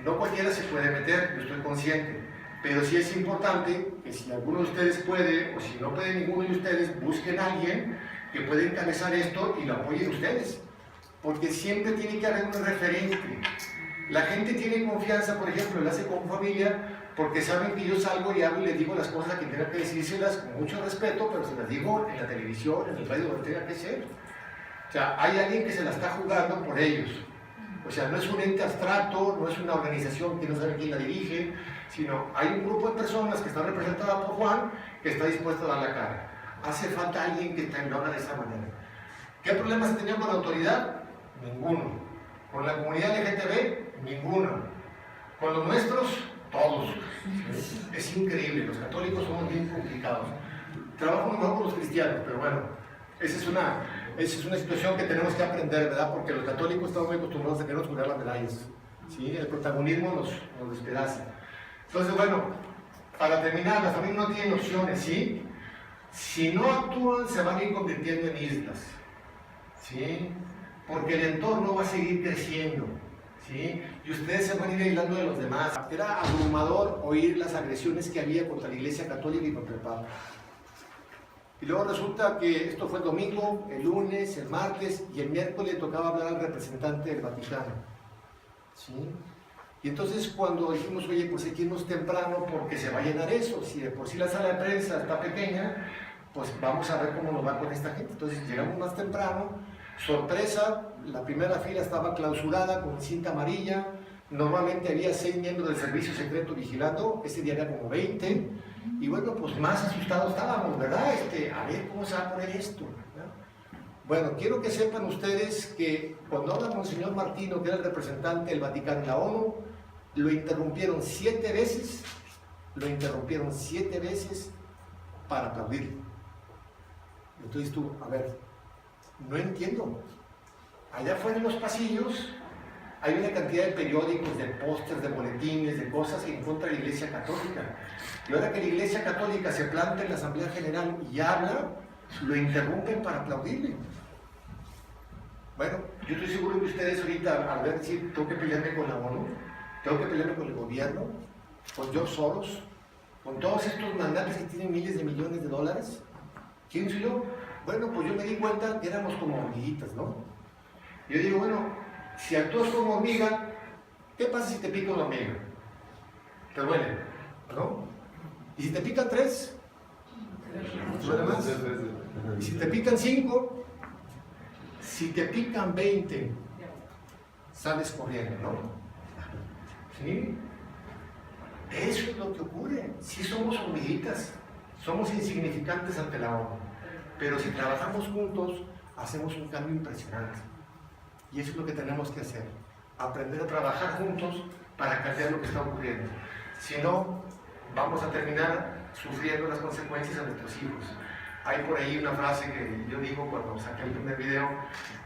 No cualquiera se puede meter, yo estoy consciente, pero sí es importante que si alguno de ustedes puede, o si no puede ninguno de ustedes, busquen a alguien que pueda encabezar esto y lo apoyen ustedes, porque siempre tiene que haber un referente. La gente tiene confianza, por ejemplo, la hace con familia, porque saben que yo salgo y hablo y les digo las cosas a quien tenga que decírselas con mucho respeto, pero se las digo en la televisión, en el radio, donde tenga que ser. O sea, hay alguien que se la está jugando por ellos. O sea, no es un ente abstracto, no es una organización que no sabe quién la dirige, sino hay un grupo de personas que están representadas por Juan que está dispuesto a dar la cara. Hace falta alguien que te habla de esa manera. ¿Qué problemas se tenían con la autoridad? Ninguno. ¿Con la comunidad LGTB? Ninguno. ¿Con los nuestros? Todos. Es increíble, los católicos somos bien complicados. Trabajo mejor con los cristianos, pero bueno, esa es una situación que tenemos que aprender, ¿verdad? Porque los católicos estamos muy acostumbrados a querernos cuidar las medallas. ¿Sí? El protagonismo nos despedaza. Entonces, bueno, para terminar, las familias no tienen opciones, ¿sí? Si no actúan, se van a ir convirtiendo en islas, ¿sí? Porque el entorno va a seguir creciendo, ¿sí? Y ustedes se van a ir aislando de los demás. Era abrumador oír las agresiones que había contra la Iglesia Católica y contra el Papa. Y luego resulta que esto fue el domingo, el lunes, el martes, y el miércoles le tocaba hablar al representante del Vaticano, ¿sí? Y entonces cuando dijimos, oye, pues hay que irnos temprano porque se va a llenar eso, si de por sí la sala de prensa está pequeña, pues vamos a ver cómo nos va con esta gente. Entonces llegamos más temprano, sorpresa, la primera fila estaba clausurada con cinta amarilla, normalmente había 6 miembros del servicio secreto vigilando, ese día era como 20, y bueno, pues más asustados estábamos, ¿verdad? A ver cómo se va a poner esto, ¿verdad? Bueno, quiero que sepan ustedes que cuando habla Monseñor Martino, que era el representante del Vaticano en la ONU, lo interrumpieron 7 veces, para aplaudir. Entonces tú, a ver, no entiendo. Allá afuera en los pasillos hay una cantidad de periódicos, de pósters, de boletines, de cosas en contra de la Iglesia Católica. Y ahora que la Iglesia Católica se planta en la Asamblea General y habla, lo interrumpen para aplaudirle. Bueno, yo estoy seguro que ustedes ahorita, al ver decir, tengo que pelearme con la ONU, tengo que pelearme con el gobierno, con George Soros, con todos estos mandantes que tienen miles de millones de dólares. ¿Quién soy yo? Bueno, pues yo me di cuenta que éramos como hormiguitas, ¿no? Yo digo, bueno, si actúas como hormiga, ¿qué pasa si te pica una hormiga? Te duele, ¿no? ¿Y si te pican 3? ¿Te duele más? ¿Y si te pican 5? Si te pican 20, sales corriendo, ¿no? ¿Sí? Eso es lo que ocurre. Sí somos hormiguitas, somos insignificantes ante la ONU, pero si trabajamos juntos, hacemos un cambio impresionante. Y eso es lo que tenemos que hacer, aprender a trabajar juntos para cambiar lo que está ocurriendo. Si no, vamos a terminar sufriendo las consecuencias a nuestros hijos. Hay por ahí una frase que yo digo cuando saqué el primer video,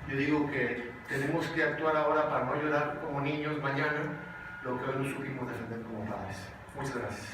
yo digo que tenemos que actuar ahora para no llorar como niños mañana lo que hoy no supimos defender como padres. Muchas gracias.